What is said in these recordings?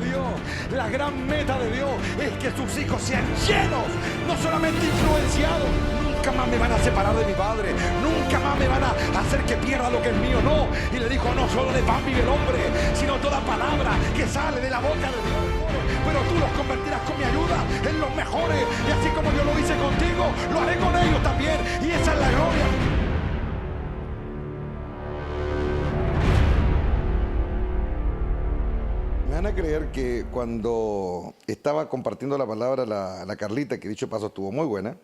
de Dios, la gran meta de Dios es que sus hijos sean llenos, no solamente influenciados. Nunca más me van a separar de mi Padre, nunca más me van a hacer que pierda lo que es mío, no. Y le dijo, no solo de pan vive el hombre, sino toda palabra que sale de la boca de Dios. Pero tú los convertirás con mi ayuda en los mejores, y así como yo lo hice contigo, lo haré con ellos también, y esa es la gloria. Me van a creer que cuando estaba compartiendo la palabra la Carlita, que dicho paso estuvo muy buena,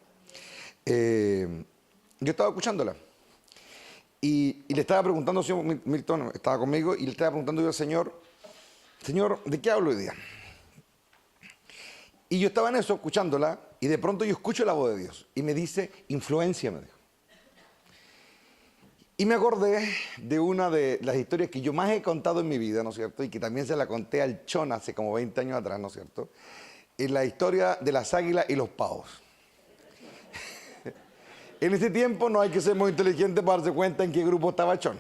yo estaba escuchándola y le estaba preguntando, señor Milton estaba conmigo, y le estaba preguntando yo al Señor, ¿de qué hablo hoy día? Y yo estaba en eso, escuchándola, y de pronto yo escucho la voz de Dios y me dice, influencia, me dijo. Y me acordé de una de las historias que yo más he contado en mi vida, ¿no es cierto? Y que también se la conté al Chon hace como 20 años atrás, ¿no es cierto? Es la historia de las águilas y los pavos. En ese tiempo no hay que ser muy inteligente para darse cuenta en qué grupo estaba Chon.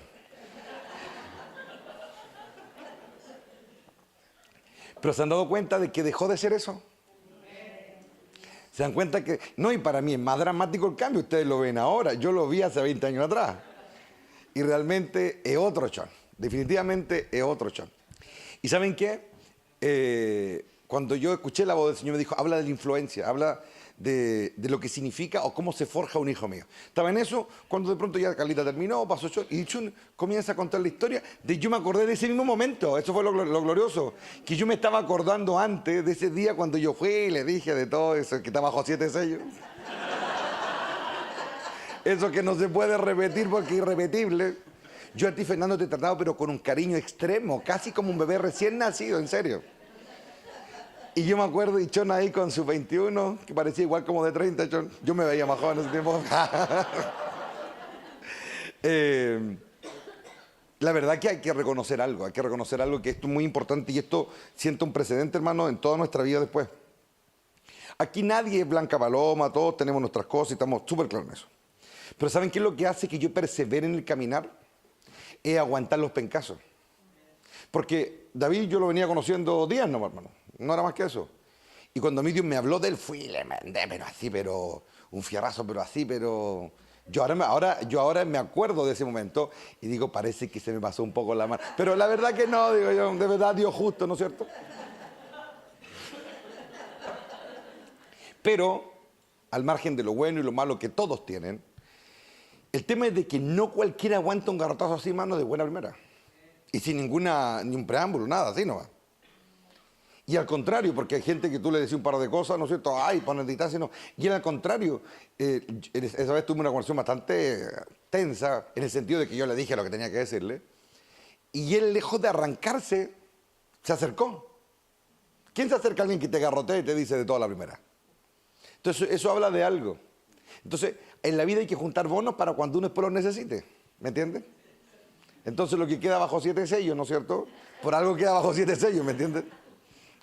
Pero se han dado cuenta de que dejó de ser eso. Se dan cuenta que, no, y para mí es más dramático el cambio, ustedes lo ven ahora, yo lo vi hace 20 años atrás. Y realmente es otro Chon, definitivamente es otro Chon. ¿Y saben qué? Cuando yo escuché la voz del Señor me dijo, habla de la influencia, habla de lo que significa o cómo se forja un hijo mío. Estaba en eso, cuando de pronto ya Carlita terminó, pasó Chon, y Chon comienza a contar la historia. Yo me acordé de ese mismo momento, eso fue lo glorioso, que yo me estaba acordando antes de ese día cuando yo fui y le dije de todo eso, que está bajo 7 sellos. Eso que no se puede repetir porque es irrepetible. Yo a ti, Fernando, te he tratado pero con un cariño extremo, casi como un bebé recién nacido, en serio. Y yo me acuerdo, y Chon ahí con sus 21, que parecía igual como de 30, Chon. Yo me veía más joven en ese tiempo. La verdad que hay que reconocer algo que esto es muy importante, y esto sienta un precedente, hermano, en toda nuestra vida después. Aquí nadie es blanca paloma, todos tenemos nuestras cosas y estamos súper claros en eso. Pero ¿saben qué es lo que hace que yo persevere en el caminar? Es aguantar los pencazos. Porque David yo lo venía conociendo días nomás, hermano. No era más que eso. Y cuando a mí Dios me habló de él, fui y le mandé, pero un fierrazo, pero así, pero... Yo ahora me acuerdo de ese momento y digo, parece que se me pasó un poco la mano. Pero la verdad que no, digo yo, de verdad Dios justo, ¿no es cierto? Pero, al margen de lo bueno y lo malo que todos tienen, el tema es de que no cualquiera aguanta un garrotazo así, mano, de buena primera. Y sin ni un preámbulo, nada, así no va. Y al contrario, porque hay gente que tú le decís un par de cosas, ¿no es cierto? Ay, ponen distancia, no. Y él al contrario, esa vez tuve una conversación bastante tensa, en el sentido de que yo le dije lo que tenía que decirle, y él, lejos de arrancarse, se acercó. ¿Quién se acerca a alguien que te garrotea y te dice de toda la primera? Entonces, eso habla de algo. Entonces, en la vida hay que juntar bonos para cuando uno después los necesite, ¿me entiendes? Entonces, lo que queda bajo 7 sellos, ¿no es cierto? Por algo queda bajo 7 sellos, ¿me entiendes?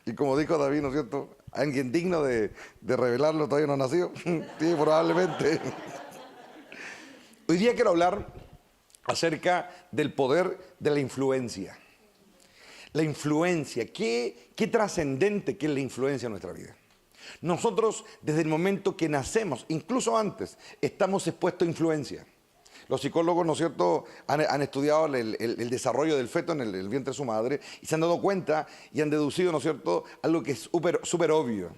Y como dijo David, ¿no es cierto? Alguien digno de revelarlo todavía no nació. Sí, probablemente. Hoy día quiero hablar acerca del poder de la influencia. La influencia, qué trascendente que es la influencia en nuestra vida. Nosotros, desde el momento que nacemos, incluso antes, estamos expuestos a influencia. Los psicólogos, ¿no es cierto?, han estudiado el desarrollo del feto en el vientre de su madre y se han dado cuenta y han deducido, ¿no es cierto?, algo que es súper obvio,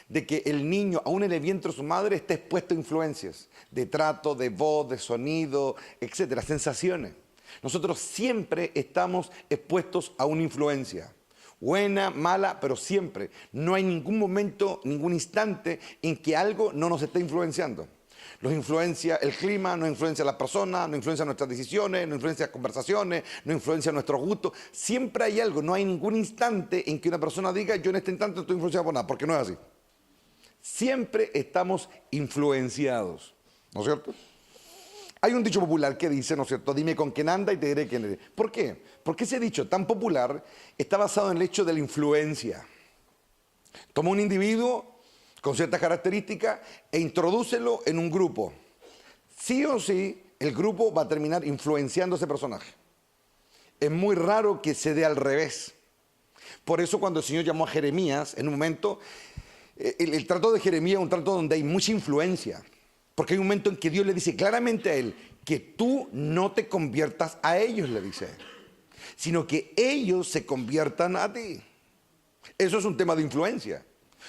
de que el niño, aún en el vientre de su madre, está expuesto a influencias de trato, de voz, de sonido, etcétera, sensaciones. Nosotros siempre estamos expuestos a una influencia. Buena, mala, pero siempre. No hay ningún momento, ningún instante en que algo no nos esté influenciando. Nos influencia el clima, nos influencia las personas, nos influencia nuestras decisiones, nos influencia las conversaciones, nos influencia nuestros gustos. Siempre hay algo, no hay ningún instante en que una persona diga yo en este instante estoy influenciado por nada, porque no es así. Siempre estamos influenciados, ¿no es cierto? Hay un dicho popular que dice, ¿no es cierto?, dime con quién anda y te diré quién eres. ¿Por qué? Porque ese dicho tan popular está basado en el hecho de la influencia. Toma un individuo con ciertas características e introdúcelo en un grupo. Sí o sí, el grupo va a terminar influenciando a ese personaje. Es muy raro que se dé al revés. Por eso cuando el Señor llamó a Jeremías, en un momento, el trato de Jeremías es un trato donde hay mucha influencia. Porque hay un momento en que Dios le dice claramente a él que tú no te conviertas a ellos, le dice, sino que ellos se conviertan a ti. Eso es un tema de influencia.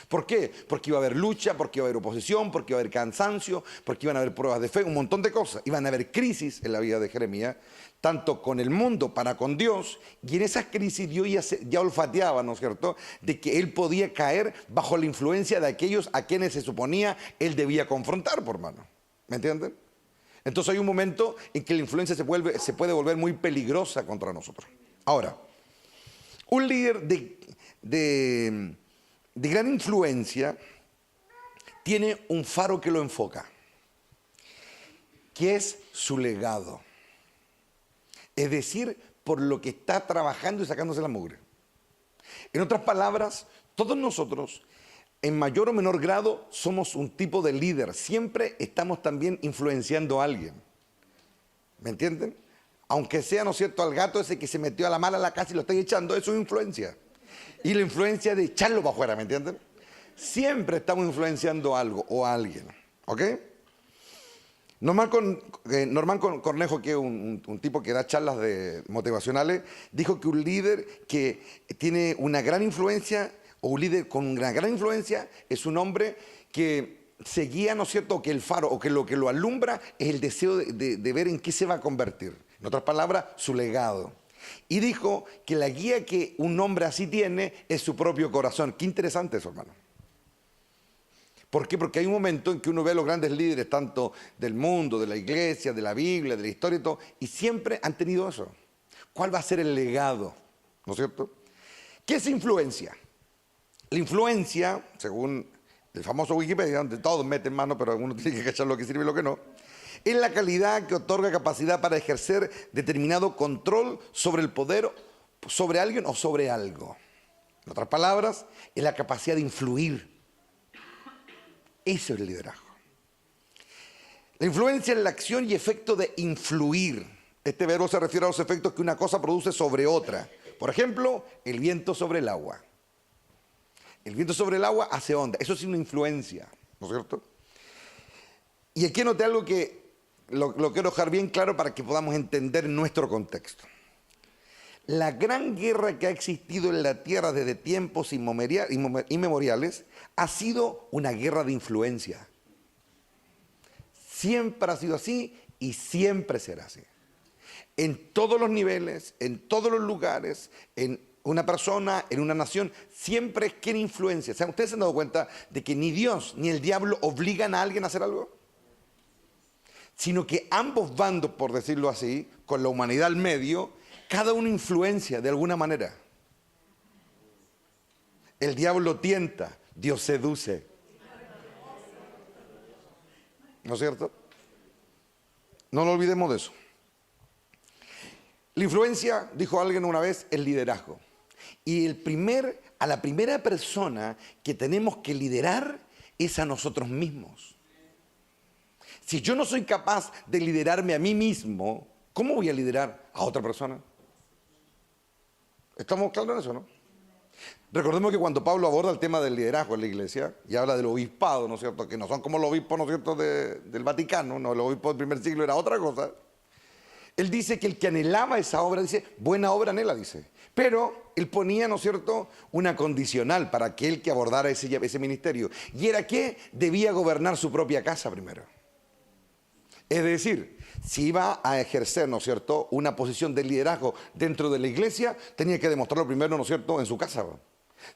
¿Por qué? Porque iba a haber lucha, porque iba a haber oposición, porque iba a haber cansancio, porque iban a haber pruebas de fe, un montón de cosas. Iban a haber crisis en la vida de Jeremías, tanto con el mundo para con Dios, y en esas crisis Dios ya olfateaba, ¿no es cierto?, de que él podía caer bajo la influencia de aquellos a quienes se suponía él debía confrontar, por mano. ¿Me entienden? Entonces hay un momento en que la influencia se puede volver muy peligrosa contra nosotros. Ahora, un líder de gran influencia tiene un faro que lo enfoca, que es su legado. Es decir, por lo que está trabajando y sacándose la mugre. En otras palabras, todos nosotros, en mayor o menor grado, somos un tipo de líder. Siempre estamos también influenciando a alguien. ¿Me entienden? Aunque sea, ¿no es cierto?, al gato ese que se metió a la mala a la casa y lo está echando, eso es influencia. Y la influencia de echarlo para afuera, ¿me entienden? Siempre estamos influenciando algo o a alguien, ¿ok? Normán Cornejo, que es un tipo que da charlas motivacionales, dijo que un líder que tiene una gran influencia, o un líder con una gran influencia, es un hombre que se guía, ¿no es cierto?, que el faro, o que lo alumbra es el deseo de ver en qué se va a convertir. En otras palabras, su legado. Y dijo que la guía que un hombre así tiene es su propio corazón. Qué interesante eso, hermano. ¿Por qué? Porque hay un momento en que uno ve a los grandes líderes, tanto del mundo, de la iglesia, de la Biblia, de la historia y todo, y siempre han tenido eso. ¿Cuál va a ser el legado? ¿No es cierto? ¿Qué es influencia? La influencia, según el famoso Wikipedia, donde todos meten mano, pero uno tiene que cachar lo que sirve y lo que no, es la calidad que otorga capacidad para ejercer determinado control sobre el poder, sobre alguien o sobre algo. En otras palabras, es la capacidad de influir. Eso es el liderazgo. La influencia es la acción y efecto de influir. Este verbo se refiere a los efectos que una cosa produce sobre otra. Por ejemplo, el viento sobre el agua. El viento sobre el agua hace onda. Eso es una influencia, ¿no es cierto? Y aquí noté algo que lo quiero dejar bien claro para que podamos entender nuestro contexto. La gran guerra que ha existido en la tierra desde tiempos inmemoriales ha sido una guerra de influencia. Siempre ha sido así y siempre será así. En todos los niveles, en todos los lugares, en una persona, en una nación, siempre es quien influencia. O sea, ¿ustedes se han dado cuenta de que ni Dios ni el diablo obligan a alguien a hacer algo? Sino que ambos bandos, por decirlo así, con la humanidad al medio, cada uno influencia de alguna manera. El diablo tienta, Dios seduce. ¿No es cierto? No nos olvidemos de eso. La influencia, dijo alguien una vez, es liderazgo. Y a la primera persona que tenemos que liderar es a nosotros mismos. Si yo no soy capaz de liderarme a mí mismo, ¿cómo voy a liderar a otra persona? ¿Estamos claros en eso, no? Recordemos que cuando Pablo aborda el tema del liderazgo en la iglesia y habla del obispado, ¿no es cierto?, que no son como los obispos, ¿no es cierto?, del Vaticano, no, el obispo del primer siglo era otra cosa. Él dice que el que anhelaba esa obra, dice, buena obra anhela, dice. Pero él ponía, ¿no es cierto?, una condicional para aquel que abordara ese ministerio. Y era que debía gobernar su propia casa primero. Es decir, si iba a ejercer, ¿no es cierto?, una posición de liderazgo dentro de la iglesia, tenía que demostrarlo primero, ¿no es cierto?, en su casa.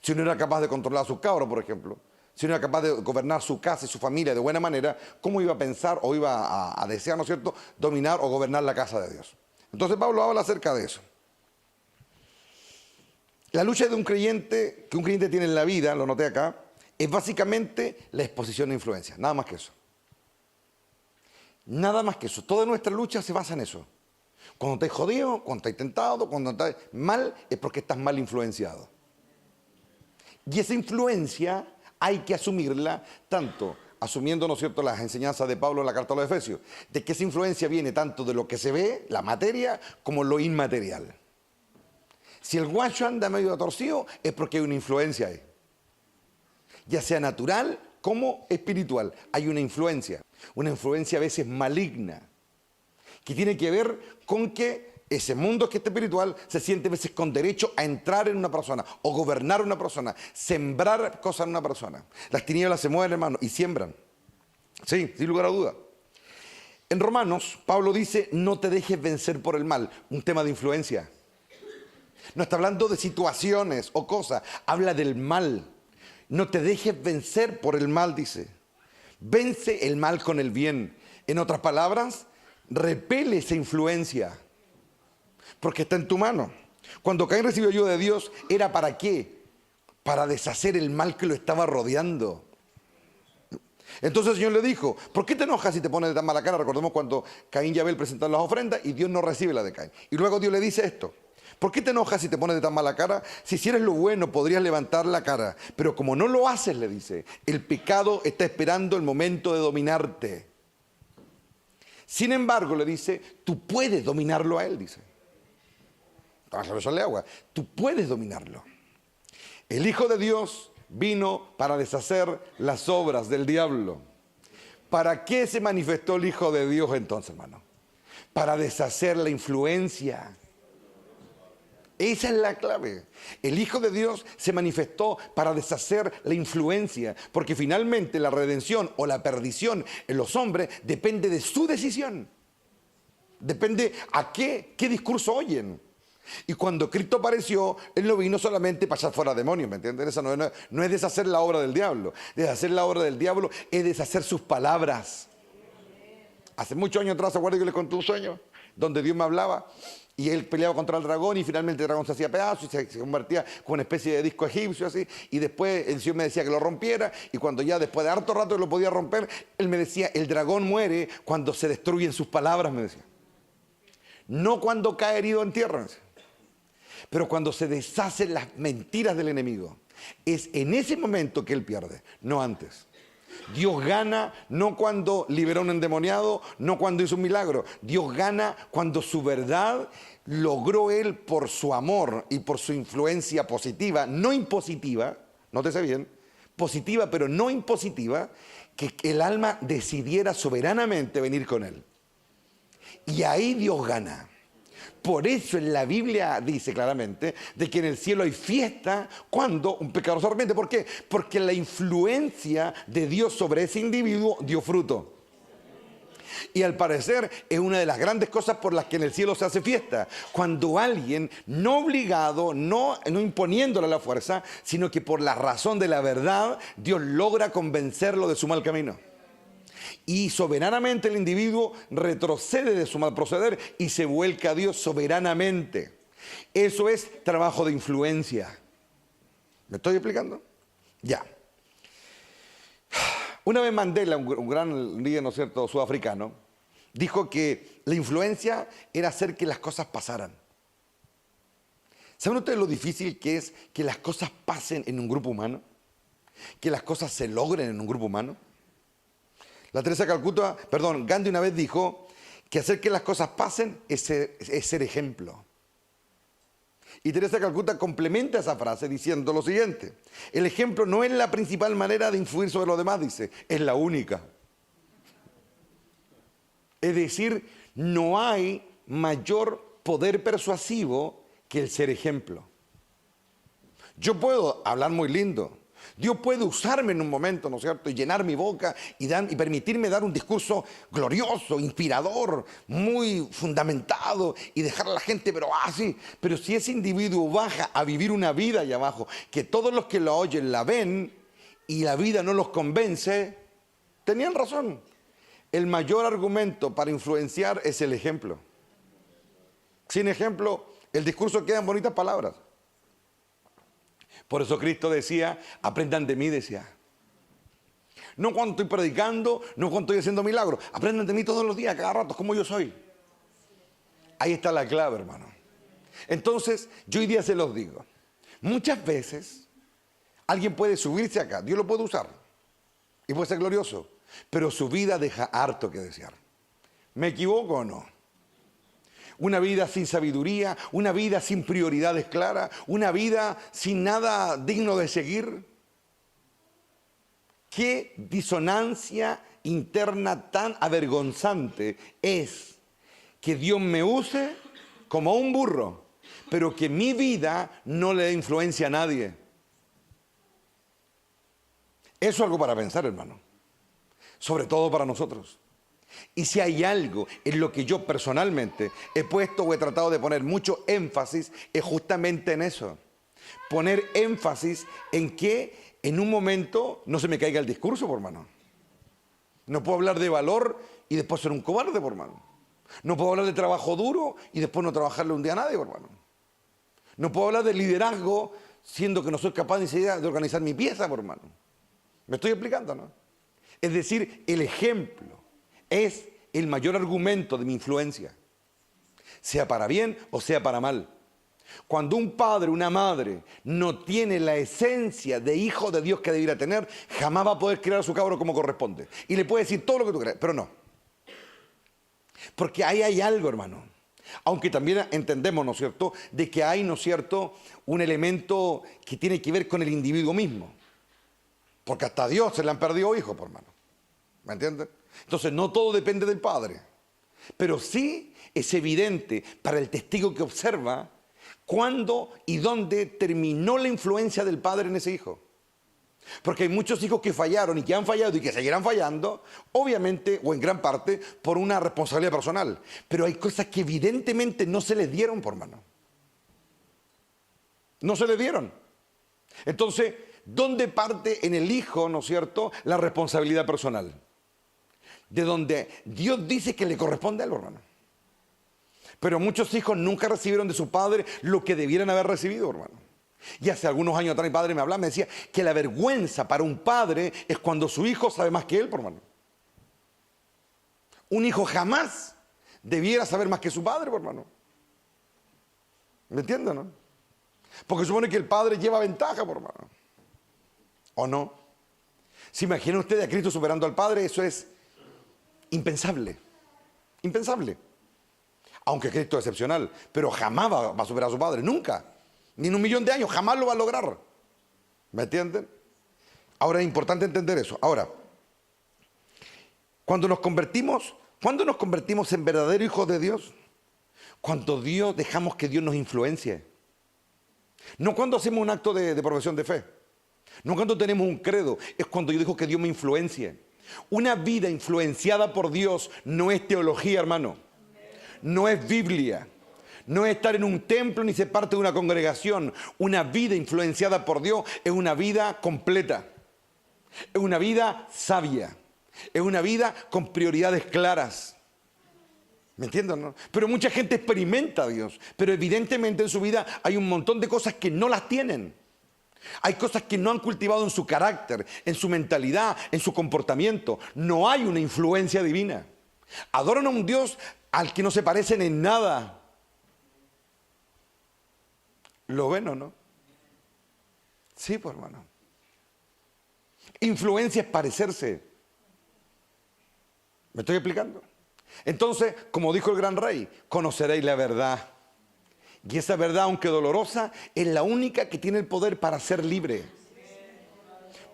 Si no era capaz de controlar a sus cabros, por ejemplo, si no era capaz de gobernar su casa y su familia de buena manera, ¿cómo iba a pensar o iba a desear, ¿no es cierto?, dominar o gobernar la casa de Dios? Entonces Pablo habla acerca de eso. La lucha de un creyente, que un creyente tiene en la vida, lo noté acá, es básicamente la exposición de influencia, nada más que eso. Nada más que eso. Toda nuestra lucha se basa en eso. Cuando estás jodido, cuando estás tentado, cuando estás mal, es porque estás mal influenciado. Y esa influencia hay que asumirla tanto asumiendo, ¿no es cierto?, las enseñanzas de Pablo en la carta a los Efesios, de que esa influencia viene tanto de lo que se ve, la materia, como lo inmaterial. Si el guacho anda medio torcido, es porque hay una influencia ahí. Ya sea natural como espiritual. Hay una influencia a veces maligna, que tiene que ver con que ese mundo que es espiritual se siente a veces con derecho a entrar en una persona o gobernar una persona, sembrar cosas en una persona. Las tinieblas se mueven, hermano, y siembran. Sí, sin lugar a duda. En Romanos, Pablo dice, no te dejes vencer por el mal. Un tema de influencia. No está hablando de situaciones o cosas, habla del mal. No te dejes vencer por el mal, dice. Vence el mal con el bien. En otras palabras, repele esa influencia. Porque está en tu mano. Cuando Caín recibió ayuda de Dios, ¿era para qué? Para deshacer el mal que lo estaba rodeando. Entonces el Señor le dijo, ¿por qué te enojas si te pones de tan mala cara? Recordemos cuando Caín y Abel presentaron las ofrendas y Dios no recibe la de Caín. Y luego Dios le dice esto. ¿Por qué te enojas si te pones de tan mala cara? Si hicieras lo bueno, podrías levantar la cara. Pero como no lo haces, le dice, el pecado está esperando el momento de dominarte. Sin embargo, le dice, tú puedes dominarlo a él, dice. Vamos a echarle agua. Tú puedes dominarlo. El Hijo de Dios vino para deshacer las obras del diablo. ¿Para qué se manifestó el Hijo de Dios entonces, hermano? Para deshacer la influencia. Esa es la clave. El Hijo de Dios se manifestó para deshacer la influencia, porque finalmente la redención o la perdición en los hombres depende de su decisión. Depende a qué discurso oyen. Y cuando Cristo apareció, Él no vino solamente para echar fuera demonios, ¿me entienden? Eso no es deshacer la obra del diablo. Deshacer la obra del diablo es deshacer sus palabras. Hace muchos años atrás, ¿se acuerdan que yo les conté un sueño? Donde Dios me hablaba y Él peleaba contra el dragón y finalmente el dragón se hacía pedazos y se convertía con una especie de disco egipcio así. Y después el Señor me decía que lo rompiera y cuando ya después de harto rato lo podía romper, Él me decía, el dragón muere cuando se destruyen sus palabras, me decía. No cuando cae herido en tierra, me decía. Pero cuando se deshacen las mentiras del enemigo, es en ese momento que él pierde, no antes. Dios gana no cuando liberó a un endemoniado, no cuando hizo un milagro. Dios gana cuando su verdad logró él por su amor y por su influencia positiva, no impositiva, nótese bien, positiva pero no impositiva, que el alma decidiera soberanamente venir con él. Y ahí Dios gana. Por eso en la Biblia dice claramente de que en el cielo hay fiesta cuando un pecador se arrepiente. ¿Por qué? Porque la influencia de Dios sobre ese individuo dio fruto. Y al parecer es una de las grandes cosas por las que en el cielo se hace fiesta. Cuando alguien, no obligado, no imponiéndole a la fuerza, sino que por la razón de la verdad, Dios logra convencerlo de su mal camino. Y soberanamente el individuo retrocede de su mal proceder y se vuelca a Dios soberanamente. Eso es trabajo de influencia. ¿Me estoy explicando? Ya. Una vez Mandela, un gran líder, ¿no es cierto?, sudafricano, dijo que la influencia era hacer que las cosas pasaran. ¿Saben ustedes lo difícil que es que las cosas pasen en un grupo humano? Que las cosas se logren en un grupo humano. Gandhi una vez dijo que hacer que las cosas pasen es ser ejemplo. Y Teresa Calcuta complementa esa frase diciendo lo siguiente: el ejemplo no es la principal manera de influir sobre los demás, dice, es la única. Es decir, no hay mayor poder persuasivo que el ser ejemplo. Yo puedo hablar muy lindo. Dios puede usarme en un momento, ¿no es cierto?, y llenar mi boca y permitirme dar un discurso glorioso, inspirador, muy fundamentado y dejar a la gente, pero así. Pero si ese individuo baja a vivir una vida allá abajo, que todos los que lo oyen la ven y la vida no los convence, tenían razón. El mayor argumento para influenciar es el ejemplo. Sin ejemplo, el discurso queda en bonitas palabras. Por eso Cristo decía, aprendan de mí, decía. No cuando estoy predicando, no cuando estoy haciendo milagros. Aprendan de mí todos los días, cada rato, como yo soy. Ahí está la clave, hermano. Entonces, yo hoy día se los digo. Muchas veces, alguien puede subirse acá, Dios lo puede usar. Y puede ser glorioso. Pero su vida deja harto que desear. ¿Me equivoco o no? Una vida sin sabiduría, una vida sin prioridades claras, una vida sin nada digno de seguir. Qué disonancia interna tan avergonzante es que Dios me use como un burro, pero que mi vida no le dé influencia a nadie. Eso es algo para pensar, hermano. Sobre todo para nosotros. Y si hay algo en lo que yo personalmente he puesto o he tratado de poner mucho énfasis, es justamente en eso. Poner énfasis en que en un momento no se me caiga el discurso, por hermano. No puedo hablar de valor y después ser un cobarde, por hermano. No puedo hablar de trabajo duro y después no trabajarle un día a nadie, por hermano. No puedo hablar de liderazgo siendo que no soy capaz ni siquiera de organizar mi pieza, por hermano. ¿Me estoy explicando, no? Es decir, el ejemplo es el mayor argumento de mi influencia, sea para bien o sea para mal. Cuando un padre, una madre, no tiene la esencia de hijo de Dios que debiera tener, jamás va a poder criar a su cabro como corresponde. Y le puede decir todo lo que tú creas, pero no. Porque ahí hay algo, hermano. Aunque también entendemos, ¿no es cierto?, de que hay, ¿no es cierto?, un elemento que tiene que ver con el individuo mismo. Porque hasta a Dios se le han perdido hijos, por hermano. ¿Me entienden? Entonces, no todo depende del padre. Pero sí es evidente para el testigo que observa cuándo y dónde terminó la influencia del padre en ese hijo. Porque hay muchos hijos que fallaron y que han fallado y que seguirán fallando, obviamente o en gran parte por una responsabilidad personal. Pero hay cosas que evidentemente no se les dieron, por mano. No se les dieron. Entonces, ¿dónde parte en el hijo, no es cierto, la responsabilidad personal? De donde Dios dice que le corresponde a él, hermano. Pero muchos hijos nunca recibieron de su padre lo que debieran haber recibido, hermano. Y hace algunos años atrás mi padre me hablaba, me decía que la vergüenza para un padre es cuando su hijo sabe más que él, por hermano. Un hijo jamás debiera saber más que su padre, por hermano. ¿Me entienden, no? Porque supone que el padre lleva ventaja, por hermano. ¿O no? ¿Se imaginan ustedes a Cristo superando al Padre? Eso es impensable. Impensable. Aunque Cristo es excepcional, pero jamás va a superar a su Padre, nunca. Ni en 1.000.000 de años, jamás lo va a lograr. ¿Me entienden? Ahora es importante entender eso. Ahora, cuando nos convertimos en verdaderos hijos de Dios? Cuando dejamos que Dios nos influencie. No cuando hacemos un acto de profesión de fe. No cuando tenemos un credo. Es cuando yo dejo que Dios me influencie. Una vida influenciada por Dios no es teología, hermano. No es Biblia. No es estar en un templo ni ser parte de una congregación. Una vida influenciada por Dios es una vida completa. Es una vida sabia. Es una vida con prioridades claras. ¿Me entienden, no? Pero mucha gente experimenta a Dios. Pero evidentemente en su vida hay un montón de cosas que no las tienen. Hay cosas que no han cultivado en su carácter, en su mentalidad, en su comportamiento. No hay una influencia divina. Adoran a un Dios al que no se parecen en nada. ¿Lo ven o no? Sí, pues hermano. Influencia es parecerse. ¿Me estoy explicando? Entonces, como dijo el gran rey, conoceréis la verdad. Y esa verdad, aunque dolorosa, es la única que tiene el poder para ser libre.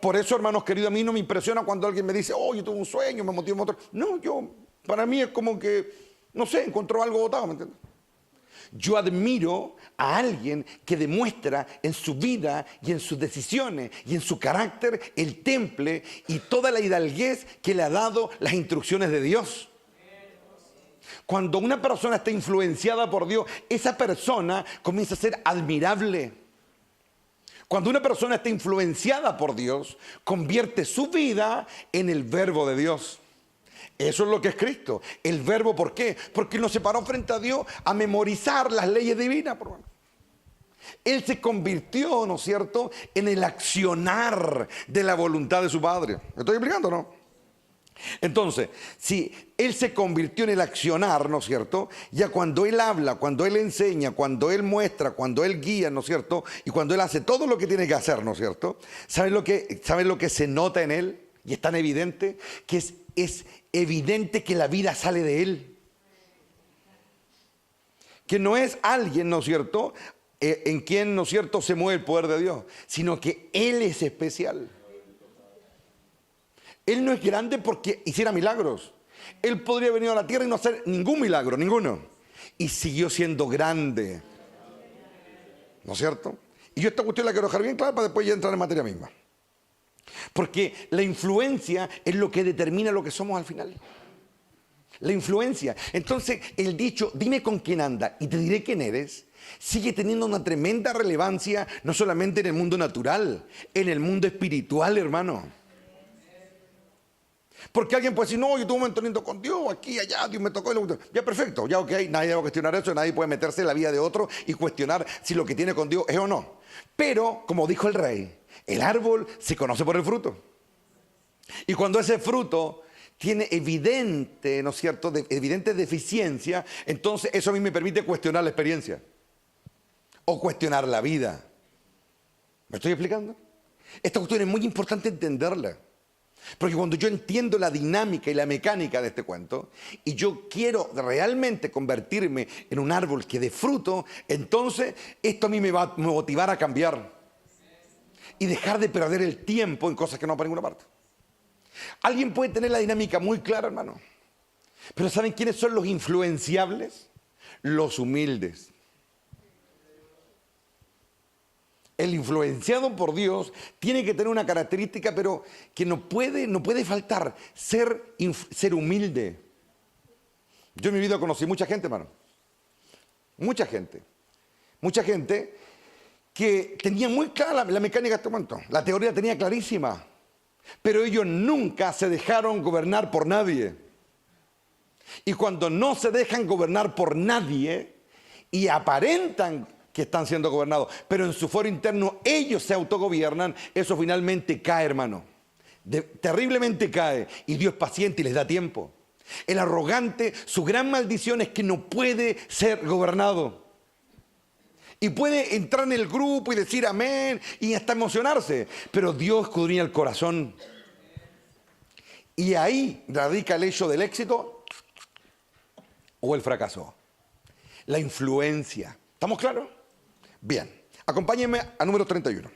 Por eso, hermanos queridos, a mí no me impresiona cuando alguien me dice, oh, yo tuve un sueño, me motivé un motor. No, para mí es como que, no sé, encontró algo botado, ¿me entiendes? Yo admiro a alguien que demuestra en su vida y en sus decisiones y en su carácter el temple y toda la hidalguez que le ha dado las instrucciones de Dios. Cuando una persona está influenciada por Dios, esa persona comienza a ser admirable. Cuando una persona está influenciada por Dios, convierte su vida en el verbo de Dios. Eso es lo que es Cristo. El verbo, ¿por qué? Porque Él nos separó frente a Dios a memorizar las leyes divinas. Él se convirtió, ¿no es cierto?, en el accionar de la voluntad de su Padre. ¿Me estoy explicando o no? Entonces, si Él se convirtió en el accionar, ¿no es cierto?, ya cuando Él habla, cuando Él enseña, cuando Él muestra, cuando Él guía, ¿no es cierto?, y cuando Él hace todo lo que tiene que hacer, ¿no es cierto?, ¿saben lo que se nota en Él? Y es tan evidente que es evidente que la vida sale de Él. Que no es alguien, ¿no es cierto?, en quien, ¿no es cierto?, se mueve el poder de Dios, sino que Él es especial. Él no es grande porque hiciera milagros. Él podría venir a la tierra y no hacer ningún milagro, ninguno. Y siguió siendo grande. ¿No es cierto? Y yo esta cuestión la quiero dejar bien clara para después ya entrar en materia misma. Porque la influencia es lo que determina lo que somos al final. La influencia. Entonces, el dicho, dime con quién anda y te diré quién eres, sigue teniendo una tremenda relevancia, no solamente en el mundo natural, en el mundo espiritual, hermano. Porque alguien puede decir, no, yo tuve un momento lindo con Dios, aquí, allá, Dios me tocó. Ya, perfecto, ya ok, nadie va a cuestionar eso, nadie puede meterse en la vida de otro y cuestionar si lo que tiene con Dios es o no. Pero, como dijo el rey, el árbol se conoce por el fruto. Y cuando ese fruto tiene evidente, ¿no es cierto?, evidente deficiencia, entonces eso a mí me permite cuestionar la experiencia. O cuestionar la vida. ¿Me estoy explicando? Esta cuestión es muy importante entenderla. Porque cuando yo entiendo la dinámica y la mecánica de este cuento, y yo quiero realmente convertirme en un árbol que dé fruto, entonces esto a mí me va a motivar a cambiar. Y dejar de perder el tiempo en cosas que no van para ninguna parte. Alguien puede tener la dinámica muy clara, hermano. Pero ¿saben quiénes son los influenciables? Los humildes. El influenciado por Dios tiene que tener una característica, pero que no puede faltar, ser humilde. Yo en mi vida conocí mucha gente, hermano. Mucha gente. Mucha gente que tenía muy clara la mecánica de este momento. La teoría la tenía clarísima. Pero ellos nunca se dejaron gobernar por nadie. Y cuando no se dejan gobernar por nadie y aparentan que están siendo gobernados, pero en su foro interno ellos se autogobiernan, eso finalmente cae, hermano. Terriblemente cae. Y Dios es paciente y les da tiempo. El arrogante, su gran maldición es que no puede ser gobernado. Y puede entrar en el grupo y decir amén y hasta emocionarse. Pero Dios escudriña el corazón. Y ahí radica el hecho del éxito o el fracaso. La influencia. ¿Estamos claros? Bien. Acompáñenme a número 31.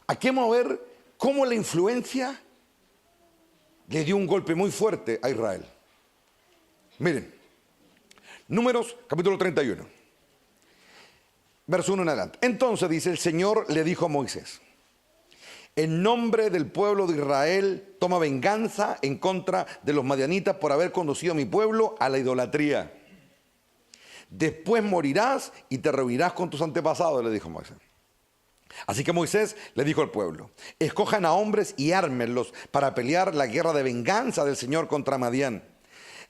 Aquí vamos a ver cómo la influencia le dio un golpe muy fuerte a Israel. Miren. Números, capítulo 31. Verso 1 en adelante. Entonces dice, el Señor le dijo a Moisés, en nombre del pueblo de Israel, toma venganza en contra de los madianitas por haber conducido a mi pueblo a la idolatría. Después morirás y te reunirás con tus antepasados, le dijo Moisés. Así que Moisés le dijo al pueblo, escojan a hombres y ármenlos para pelear la guerra de venganza del Señor contra Madián.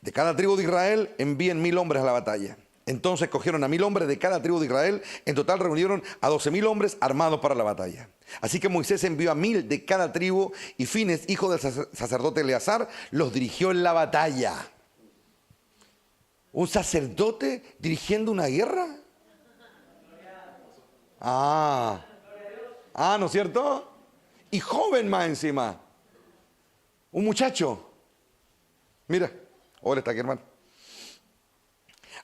De cada tribu de Israel envíen 1000 hombres a la batalla. Entonces cogieron a 1000 hombres de cada tribu de Israel. En total reunieron a 12.000 hombres armados para la batalla. Así que Moisés envió a 1000 de cada tribu y Fines, hijo del sacerdote Eleazar, los dirigió en la batalla. ¿Un sacerdote dirigiendo una guerra? ¿no es cierto? Y joven más encima. Un muchacho. Mira. Ahora está aquí, hermano.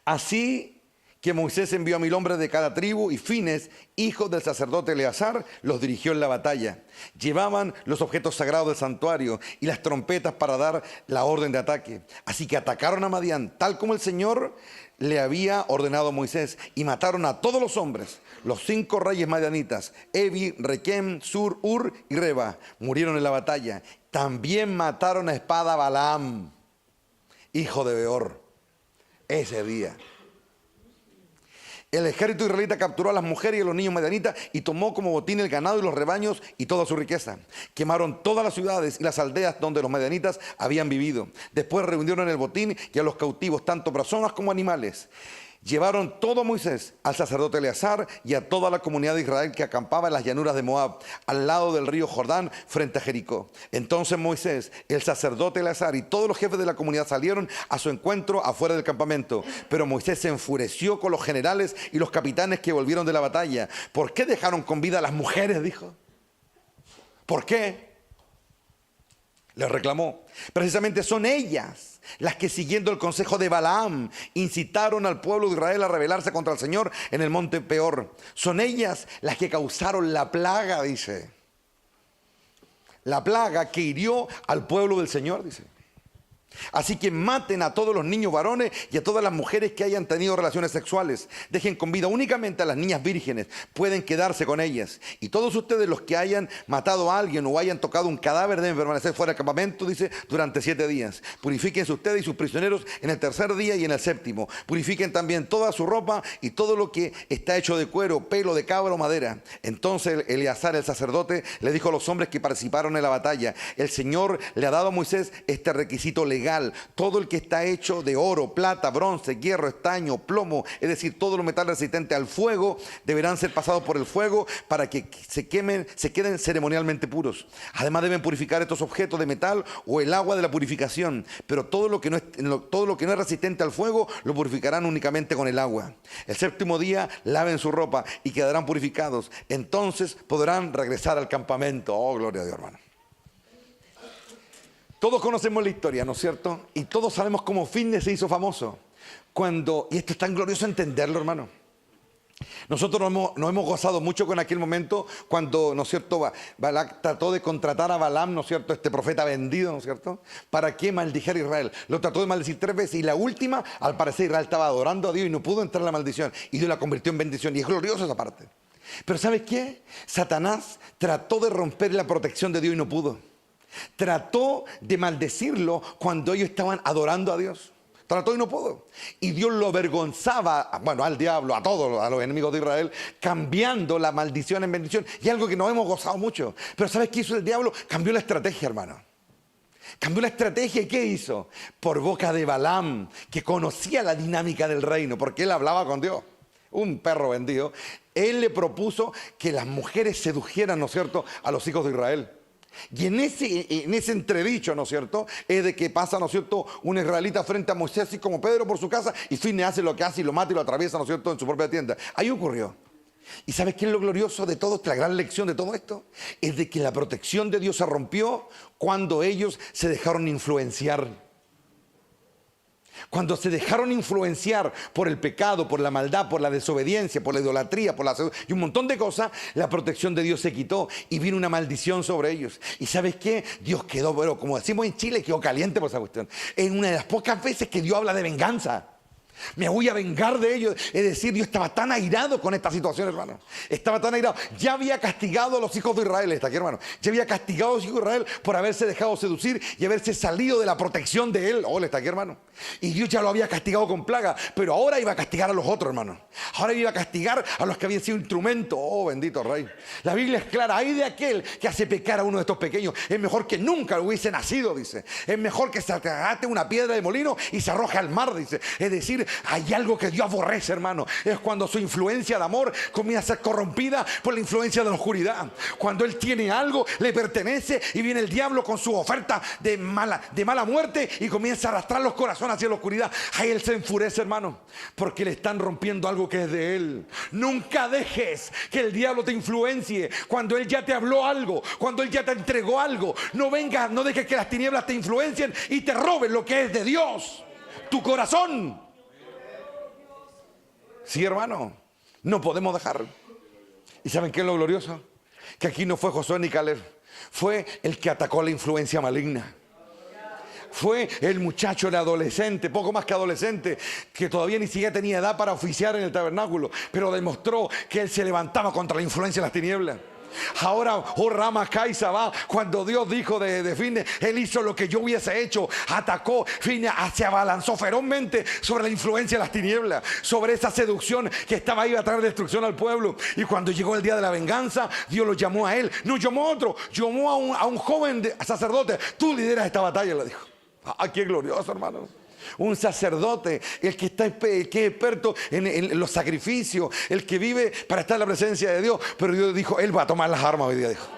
Así que Moisés envió a 1000 hombres de cada tribu y Fines, hijo del sacerdote Eleazar, los dirigió en la batalla. Llevaban los objetos sagrados del santuario y las trompetas para dar la orden de ataque. Así que atacaron a Madián, tal como el Señor le había ordenado a Moisés, y mataron a todos los hombres. Los 5 reyes madianitas, Evi, Requem, Sur, Ur y Reba, murieron en la batalla. También mataron a espada a Balaam, hijo de Beor, ese día. El ejército israelita capturó a las mujeres y a los niños madianitas y tomó como botín el ganado y los rebaños y toda su riqueza. Quemaron todas las ciudades y las aldeas donde los madianitas habían vivido. Después reunieron el botín y a los cautivos, tanto personas como animales. Llevaron todo a Moisés, al sacerdote Eleazar y a toda la comunidad de Israel que acampaba en las llanuras de Moab, al lado del río Jordán, frente a Jericó. Entonces Moisés, el sacerdote Eleazar y todos los jefes de la comunidad salieron a su encuentro afuera del campamento. Pero Moisés se enfureció con los generales y los capitanes que volvieron de la batalla. ¿Por qué dejaron con vida a las mujeres?, dijo. ¿Por qué? Les reclamó. Precisamente son ellas las que, siguiendo el consejo de Balaam, incitaron al pueblo de Israel a rebelarse contra el Señor en el monte Peor. Son ellas las que causaron la plaga, dice. La plaga que hirió al pueblo del Señor, dice. Así que maten a todos los niños varones y a todas las mujeres que hayan tenido relaciones sexuales. Dejen con vida únicamente a las niñas vírgenes. Pueden quedarse con ellas. Y todos ustedes, los que hayan matado a alguien o hayan tocado un cadáver, deben permanecer fuera del campamento, dice, durante 7 días. Purifíquense ustedes y sus prisioneros en el 3er día y en el 7º. Purifiquen también toda su ropa y todo lo que está hecho de cuero, pelo de cabra o madera. Entonces Eleazar, el sacerdote, le dijo a los hombres que participaron en la batalla: el Señor le ha dado a Moisés este requisito legal. Todo el que está hecho de oro, plata, bronce, hierro, estaño, plomo, es decir, todos los metales resistentes al fuego, deberán ser pasados por el fuego para que se queden ceremonialmente puros. Además deben purificar estos objetos de metal o el agua de la purificación, pero todo lo que no es resistente al fuego lo purificarán únicamente con el agua. El 7º día laven su ropa y quedarán purificados. Entonces podrán regresar al campamento. Oh, gloria a Dios, hermano. Todos conocemos la historia, ¿no es cierto? Y todos sabemos cómo Finne se hizo famoso. Y esto es tan glorioso entenderlo, hermano. Nosotros nos hemos gozado mucho con aquel momento cuando, ¿no es cierto?, Balac trató de contratar a Balaam, ¿no es cierto?, este profeta vendido, ¿no es cierto?, para que maldijera a Israel. Lo trató de maldecir 3 veces y la última, al parecer, Israel estaba adorando a Dios y no pudo entrar la maldición. Y Dios la convirtió en bendición. Y es gloriosa esa parte. Pero ¿sabes qué? Satanás trató de romper la protección de Dios y no pudo. Trató de maldecirlo cuando ellos estaban adorando a Dios. Trató y no pudo. Y Dios lo avergonzaba, bueno, al diablo, a todos, a los enemigos de Israel, cambiando la maldición en bendición. Y algo que nos hemos gozado mucho. Pero ¿sabes qué hizo el diablo? Cambió la estrategia, hermano. Cambió la estrategia. ¿Y qué hizo? Por boca de Balaam, que conocía la dinámica del reino, porque él hablaba con Dios. Un perro vendido. Él le propuso que las mujeres sedujeran, ¿no es cierto?, a los hijos de Israel. Y en ese entredicho, ¿no es cierto?, es de que pasa, ¿no es cierto?, un israelita frente a Moisés, así como Pedro por su casa, y Finne hace lo que hace y lo mata y lo atraviesa, ¿no es cierto?, en su propia tienda. Ahí ocurrió. ¿Y sabes qué es lo glorioso de todo, la gran lección de todo esto? Es de que la protección de Dios se rompió cuando ellos se dejaron influenciar. Cuando se dejaron influenciar por el pecado, por la maldad, por la desobediencia, por la idolatría, y un montón de cosas, la protección de Dios se quitó y vino una maldición sobre ellos. ¿Y sabes qué? Dios quedó, pero como decimos en Chile, quedó caliente por esa cuestión. Es una de las pocas veces que Dios habla de venganza. Me voy a vengar de ellos. Es decir, Dios estaba tan airado con esta situación, hermano. Estaba tan airado. Ya había castigado a los hijos de Israel. Está aquí, hermano. Ya había castigado a los hijos de Israel por haberse dejado seducir y haberse salido de la protección de él. Oh, está aquí, hermano. Y Dios ya lo había castigado con plaga. Pero ahora iba a castigar a los otros, hermano. Ahora iba a castigar a los que habían sido instrumento. Oh, bendito Rey. La Biblia es clara. Hay de aquel que hace pecar a uno de estos pequeños. Es mejor que nunca hubiese nacido, dice. Es mejor que se agate una piedra de molino y se arroje al mar, dice. Es decir, hay algo que Dios aborrece, hermano. Es cuando su influencia de amor comienza a ser corrompida por la influencia de la oscuridad. Cuando Él tiene algo, le pertenece, y viene el diablo con su oferta de mala muerte y comienza a arrastrar los corazones hacia la oscuridad. Ahí Él se enfurece, hermano, porque le están rompiendo algo que es de Él. Nunca dejes que el diablo te influencie cuando Él ya te habló algo, cuando Él ya te entregó algo. No vengas, no dejes que las tinieblas te influencien y te roben lo que es de Dios, tu corazón. Sí, hermano, no podemos dejar. ¿Y saben qué es lo glorioso? Que aquí no fue Josué ni Caleb. Fue el que atacó la influencia maligna. Fue el muchacho, el adolescente, poco más que adolescente, que todavía ni siquiera tenía edad para oficiar en el tabernáculo, pero demostró que él se levantaba contra la influencia de las tinieblas. Ahora, oh Rama Kaisa va, cuando Dios dijo de Finne, él hizo lo que yo hubiese hecho, atacó, Finne se abalanzó ferozmente sobre la influencia de las tinieblas, sobre esa seducción que estaba ahí a traer destrucción al pueblo. Y cuando llegó el día de la venganza, Dios lo llamó a él, no llamó a otro, llamó a un joven sacerdote. Tú lideras esta batalla, le dijo. ¡Ah, qué glorioso, hermano! Un sacerdote, el que es experto en los sacrificios, el que vive para estar en la presencia de Dios. Pero Dios dijo, él va a tomar las armas hoy día, dijo.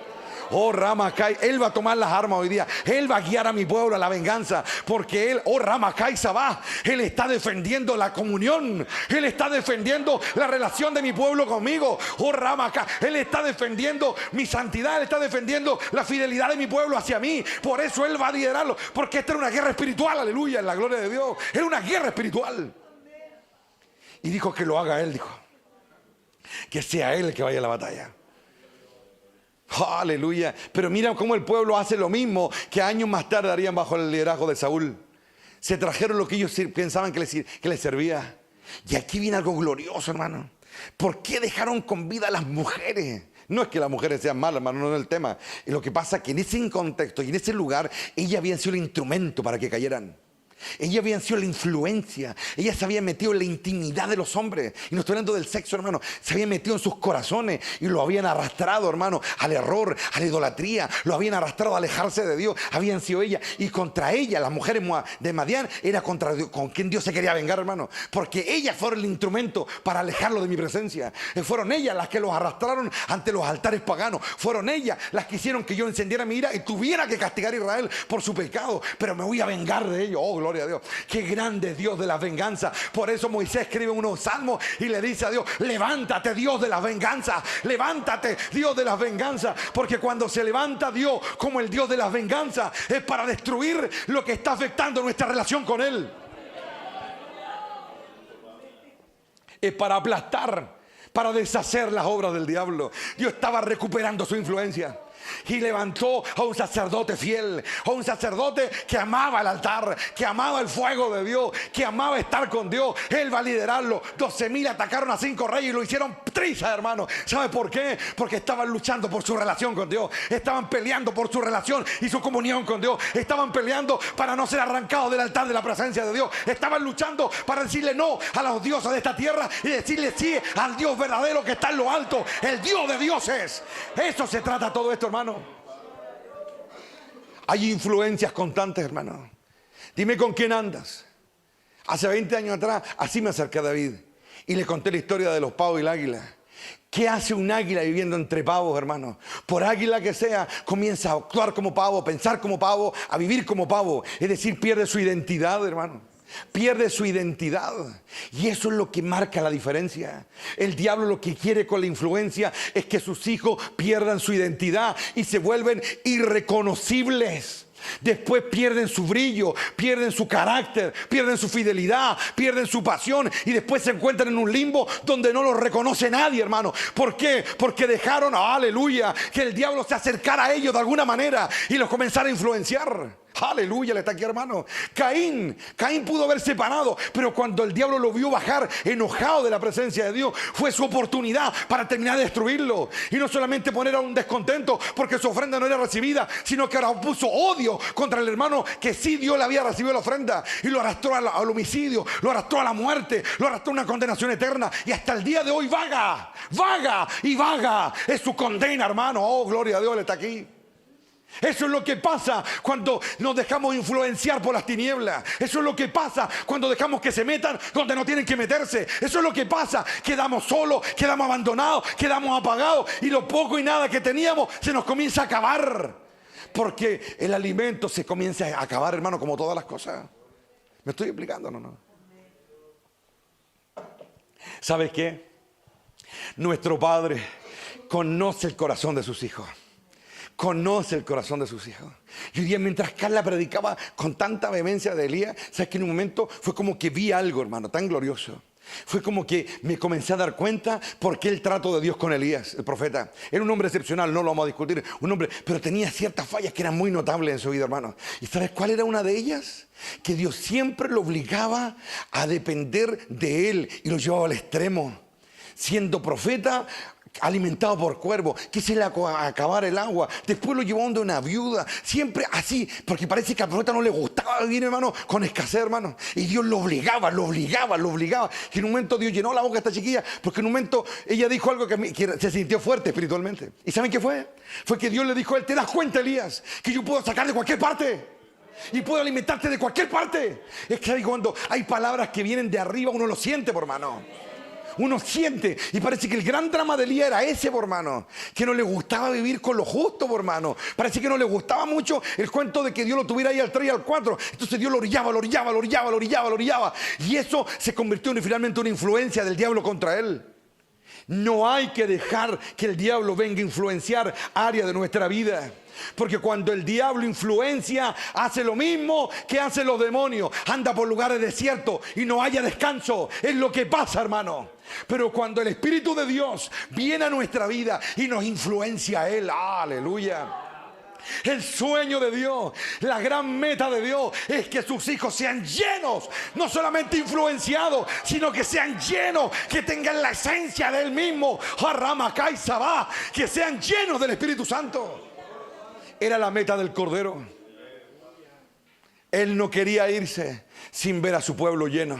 Oh, Ramacay, Él va a tomar las armas hoy día. Él va a guiar a mi pueblo a la venganza. Porque Él, oh, Ramacay Sabá, Él está defendiendo la comunión. Él está defendiendo la relación de mi pueblo conmigo. Oh, Ramacay, Él está defendiendo mi santidad. Él está defendiendo la fidelidad de mi pueblo hacia mí. Por eso Él va a liderarlo. Porque esta era una guerra espiritual, aleluya, en la gloria de Dios. Era una guerra espiritual. Y dijo que lo haga Él, dijo. Que sea Él el que vaya a la batalla. Aleluya. Pero mira cómo el pueblo hace lo mismo que años más tarde harían bajo el liderazgo de Saúl. Se trajeron lo que ellos pensaban que les servía. Y aquí viene algo glorioso, hermano. ¿Por qué dejaron con vida a las mujeres? No es que las mujeres sean malas, hermano, no es el tema. Y lo que pasa es que en ese contexto y en ese lugar, ellas habían sido el instrumento para que cayeran. Ellas habían sido la influencia. Ellas se habían metido en la intimidad de los hombres. Y no estoy hablando del sexo, hermano. Se habían metido en sus corazones y lo habían arrastrado, hermano, al error, a la idolatría. Lo habían arrastrado a alejarse de Dios. Habían sido ellas. Y contra ellas, las mujeres de Madián, era contra Dios, con quien Dios se quería vengar, hermano. Porque ellas fueron el instrumento para alejarlo de mi presencia. Fueron ellas las que los arrastraron ante los altares paganos. Fueron ellas las que hicieron que yo encendiera mi ira y tuviera que castigar a Israel por su pecado. Pero me voy a vengar de ellos. Oh, gloria a Dios. Qué grande es Dios de la venganza. Por eso Moisés escribe unos salmos y le dice a Dios: levántate, Dios de la venganza. Levántate, Dios de la venganza. Porque cuando se levanta Dios como el Dios de la venganza, es para destruir lo que está afectando nuestra relación con Él. Es para aplastar, para deshacer las obras del diablo. Dios estaba recuperando su influencia. Y levantó a un sacerdote fiel, a un sacerdote que amaba el altar, que amaba el fuego de Dios, que amaba estar con Dios. Él va a liderarlo. 12,000 atacaron a 5 reyes y lo hicieron trizas, hermano. ¿Sabe por qué? Porque estaban luchando por su relación con Dios. Estaban peleando por su relación y su comunión con Dios. Estaban peleando para no ser arrancados del altar de la presencia de Dios. Estaban luchando para decirle no a los dioses de esta tierra y decirle sí al Dios verdadero que está en lo alto, el Dios de dioses. Eso se trata todo esto, hermano. Hay influencias constantes, hermano. Dime con quién andas. Hace 20 años atrás, así me acerqué a David y le conté la historia de los pavos y el águila. ¿Qué hace un águila viviendo entre pavos, hermano? Por águila que sea, comienza a actuar como pavo, a pensar como pavo, a vivir como pavo. Es decir, pierde su identidad, hermano. Pierde su identidad. Y eso es lo que marca la diferencia. El diablo lo que quiere con la influencia es que sus hijos pierdan su identidad y se vuelven irreconocibles. Después pierden su brillo, pierden su carácter, pierden su fidelidad, pierden su pasión y después se encuentran en un limbo donde no los reconoce nadie, hermano. ¿Por qué? Porque dejaron, aleluya, que el diablo se acercara a ellos de alguna manera y los comenzara a influenciar. Aleluya, le está aquí, hermano. Caín pudo haber separado, pero cuando el diablo lo vio bajar enojado de la presencia de Dios, fue su oportunidad para terminar de destruirlo. Y no solamente poner a un descontento porque su ofrenda no era recibida, sino que ahora puso odio contra el hermano que sí Dios le había recibido la ofrenda y lo arrastró al homicidio, lo arrastró a la muerte, lo arrastró a una condenación eterna y hasta el día de hoy vaga es su condena, hermano. Oh, gloria a Dios, le está aquí. Eso es lo que pasa cuando nos dejamos influenciar por las tinieblas. Eso es lo que pasa cuando dejamos que se metan donde no tienen que meterse. Eso es lo que pasa. Quedamos solos, quedamos abandonados, quedamos apagados y lo poco y nada que teníamos se nos comienza a acabar. Porque el alimento se comienza a acabar, hermano, como todas las cosas. ¿Me estoy explicando? No. ¿Sabes qué? Nuestro Padre conoce el corazón de sus hijos. Conoce el corazón de sus hijos. Y hoy día, mientras Carla predicaba con tanta vehemencia de Elías, sabes que en un momento fue como que vi algo, hermano, tan glorioso. Fue como que me comencé a dar cuenta por qué el trato de Dios con Elías, el profeta. Era un hombre excepcional, no lo vamos a discutir, un hombre, pero tenía ciertas fallas que eran muy notables en su vida, hermano. ¿Y sabes cuál era una de ellas? Que Dios siempre lo obligaba a depender de él y lo llevaba al extremo. Siendo profeta, alimentado por cuervos, que se le acabar el agua, después lo llevó donde una viuda, siempre así, porque parece que al profeta no le gustaba vivir, hermano, con escasez, hermano, y Dios lo obligaba, que en un momento Dios llenó la boca a esta chiquilla, porque en un momento ella dijo algo que se sintió fuerte espiritualmente, ¿y saben qué fue? Fue que Dios le dijo a él: ¿te das cuenta, Elías, que yo puedo sacar de cualquier parte? Y puedo alimentarte de cualquier parte. Es que cuando hay palabras que vienen de arriba, uno lo siente, por hermano. Uno siente, y parece que el gran drama de Elías era ese, por hermano, que no le gustaba vivir con lo justo, por hermano. Parece que no le gustaba mucho el cuento de que Dios lo tuviera ahí al 3 y al 4. Entonces Dios lo orillaba. Y eso se convirtió finalmente en una influencia del diablo contra él. No hay que dejar que el diablo venga a influenciar áreas de nuestra vida. Porque cuando el diablo influencia, hace lo mismo que hacen los demonios. Anda por lugares desiertos y no haya descanso. Es lo que pasa, hermano. Pero cuando el Espíritu de Dios viene a nuestra vida y nos influencia a Él, aleluya. El sueño de Dios, la gran meta de Dios es que sus hijos sean llenos, no solamente influenciados, sino que sean llenos, que tengan la esencia de Él mismo, que sean llenos del Espíritu Santo. Era la meta del Cordero. Él no quería irse sin ver a su pueblo lleno.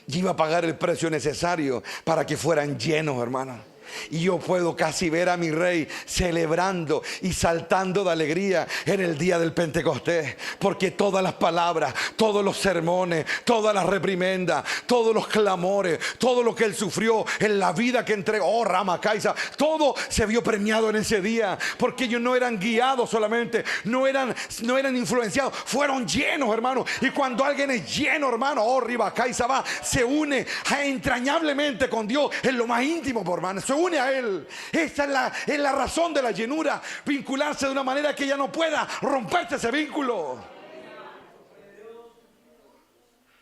Y iba a pagar el precio necesario para que fueran llenos, hermano. Y yo puedo casi ver a mi rey celebrando y saltando de alegría en el día del Pentecostés, porque todas las palabras, todos los sermones, todas las reprimendas, todos los clamores, todo lo que él sufrió en la vida que entregó, Ramakaisa, todo se vio premiado en ese día, porque ellos no eran guiados solamente, no eran influenciados, fueron llenos, hermano. Y cuando alguien es lleno, hermano, Ribakaisa se une entrañablemente con Dios en lo más íntimo, por hermano. Se une a Él. Esa es la razón de la llenura. Vincularse de una manera que ella no pueda romperse ese vínculo.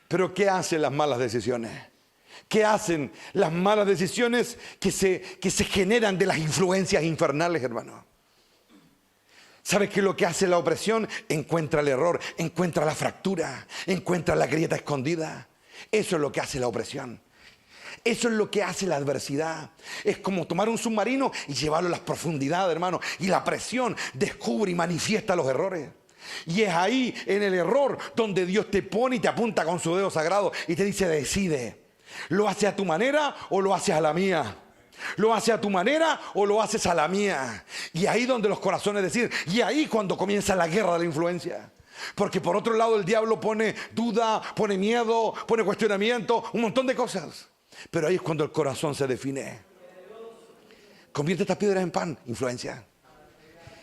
Pero ¿qué hacen las malas decisiones? ¿Qué hacen las malas decisiones que se generan de las influencias infernales, hermano? ¿Sabes qué es lo que hace la opresión? Encuentra el error, encuentra la fractura, encuentra la grieta escondida. Eso es lo que hace la opresión. Eso es lo que hace la adversidad. Es como tomar un submarino y llevarlo a las profundidades, hermano. Y la presión descubre y manifiesta los errores. Y es ahí, en el error, donde Dios te pone y te apunta con su dedo sagrado y te dice: decide. ¿Lo haces a tu manera o lo haces a la mía? ¿Lo haces a tu manera o lo haces a la mía? Y ahí donde los corazones deciden. Y ahí cuando comienza la guerra de la influencia. Porque por otro lado el diablo pone duda, pone miedo, pone cuestionamiento, un montón de cosas. Pero ahí es cuando el corazón se define. Convierte estas piedras en pan, influencia.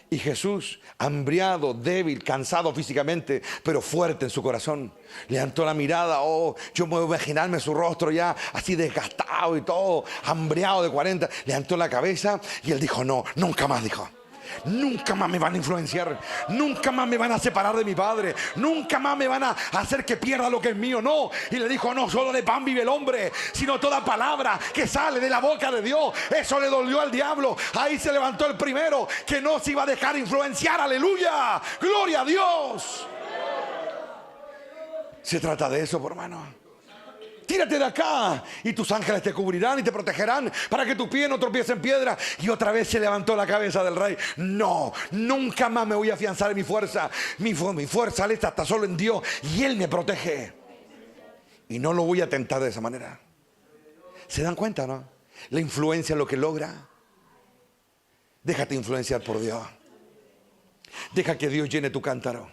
Y Jesús, hambriado, débil, cansado físicamente, pero fuerte en su corazón, levantó la mirada. Yo puedo imaginarme su rostro ya así desgastado y todo, hambriado de 40. Levantó la cabeza y él dijo: no, nunca más, dijo. Nunca más me van a influenciar. Nunca más me van a separar de mi Padre. Nunca más me van a hacer que pierda lo que es mío. No. Y le dijo: no solo de pan vive el hombre, sino toda palabra que sale de la boca de Dios. Eso le dolió al diablo. Ahí se levantó el primero que no se iba a dejar influenciar. Aleluya. Gloria a Dios. Se trata de eso, por hermano. Tírate de acá y tus ángeles te cubrirán y te protegerán para que tu pie no tropiece en piedra. Y otra vez se levantó la cabeza del rey. No, nunca más me voy a afianzar en mi fuerza. Mi fuerza está solo en Dios y Él me protege. Y no lo voy a tentar de esa manera. ¿Se dan cuenta, no? La influencia es lo que logra. Déjate influenciar por Dios. Deja que Dios llene tu cántaro.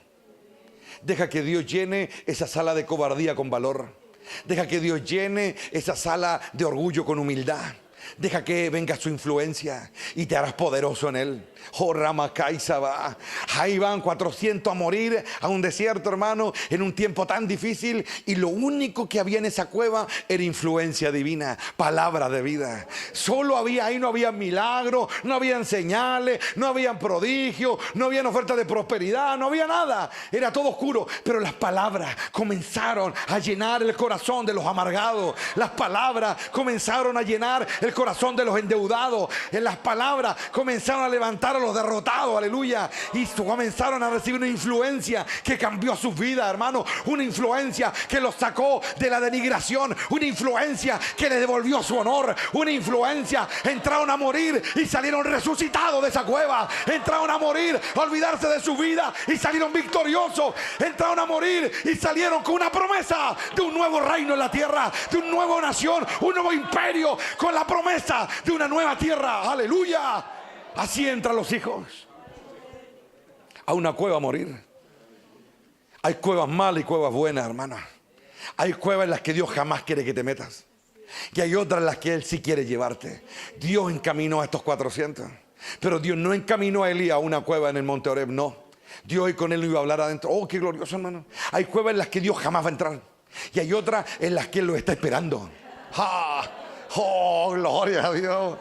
Deja que Dios llene esa sala de cobardía con valor. Deja que Dios llene esa sala de orgullo con humildad. Deja que venga su influencia y te harás poderoso en Él. Ramakaisa. Ahí van 400 a morir a un desierto, hermano, en un tiempo tan difícil. Y lo único que había en esa cueva era influencia divina, palabra de vida. Solo había ahí, no había milagros, no habían señales, no habían prodigios, no habían ofertas de prosperidad, no había nada. Era todo oscuro. Pero las palabras comenzaron a llenar el corazón de los amargados. Las palabras comenzaron a llenar el corazón de los endeudados. En las palabras comenzaron a levantar a los derrotados, aleluya. Y comenzaron a recibir una influencia que cambió sus vidas, hermano. Una influencia que los sacó de la denigración. Una influencia que les devolvió su honor. Una influencia, entraron a morir y salieron resucitados de esa cueva. Entraron a morir, a olvidarse de su vida y salieron victoriosos. Entraron a morir y salieron con una promesa de un nuevo reino en la tierra, de una nueva nación, un nuevo imperio, con la promesa de una nueva tierra, aleluya. Así entran los hijos a una cueva a morir. Hay cuevas malas y cuevas buenas, hermano. Hay cuevas en las que Dios jamás quiere que te metas. Y hay otras en las que Él sí quiere llevarte. Dios encaminó a estos 400. Pero Dios no encaminó a Elías a una cueva en el monte Horeb, no. Dios hoy con él no iba a hablar adentro. Oh, qué glorioso, hermano. Hay cuevas en las que Dios jamás va a entrar. Y hay otras en las que Él lo está esperando. ¡Ah! ¡Oh, gloria a Dios!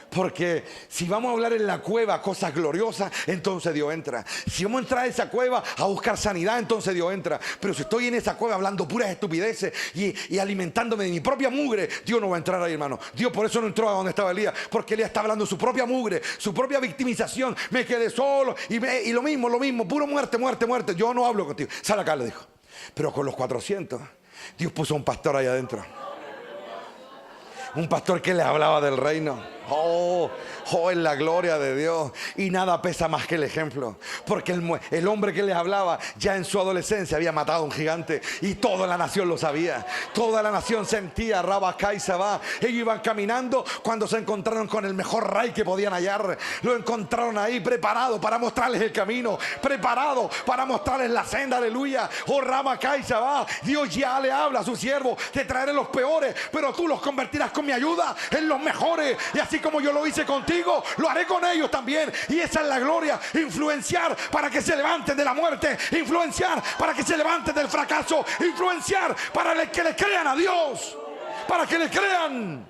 Porque si vamos a hablar en la cueva cosas gloriosas, entonces Dios entra. Si vamos a entrar a esa cueva a buscar sanidad, entonces Dios entra. Pero si estoy en esa cueva hablando puras estupideces y alimentándome de mi propia mugre, Dios no va a entrar ahí, hermano. Dios por eso no entró a donde estaba Elías, porque Elías está hablando su propia mugre, su propia victimización. Me quedé solo y lo mismo, puro muerte. Yo no hablo contigo. Sal acá, le dijo. Pero con los 400, Dios puso un pastor ahí adentro. Un pastor que les hablaba del reino. Oh, en la gloria de Dios. Y nada pesa más que el ejemplo. Porque el hombre que les hablaba ya en su adolescencia había matado a un gigante. Y toda la nación lo sabía. Toda la nación sentía Rabacá y Sabá. Ellos iban caminando cuando se encontraron con el mejor rey que podían hallar. Lo encontraron ahí preparado para mostrarles el camino. Preparado para mostrarles la senda. Aleluya. Oh, Rabacá y Sabá. Dios ya le habla a su siervo. Te traeré los peores, pero tú los convertirás con mi ayuda en los mejores. Y así como yo lo hice contigo, lo haré con ellos también. Y esa es la gloria. Influenciar para que se levanten de la muerte. Influenciar para que se levanten del fracaso. Influenciar para que le crean a Dios. Para que le crean.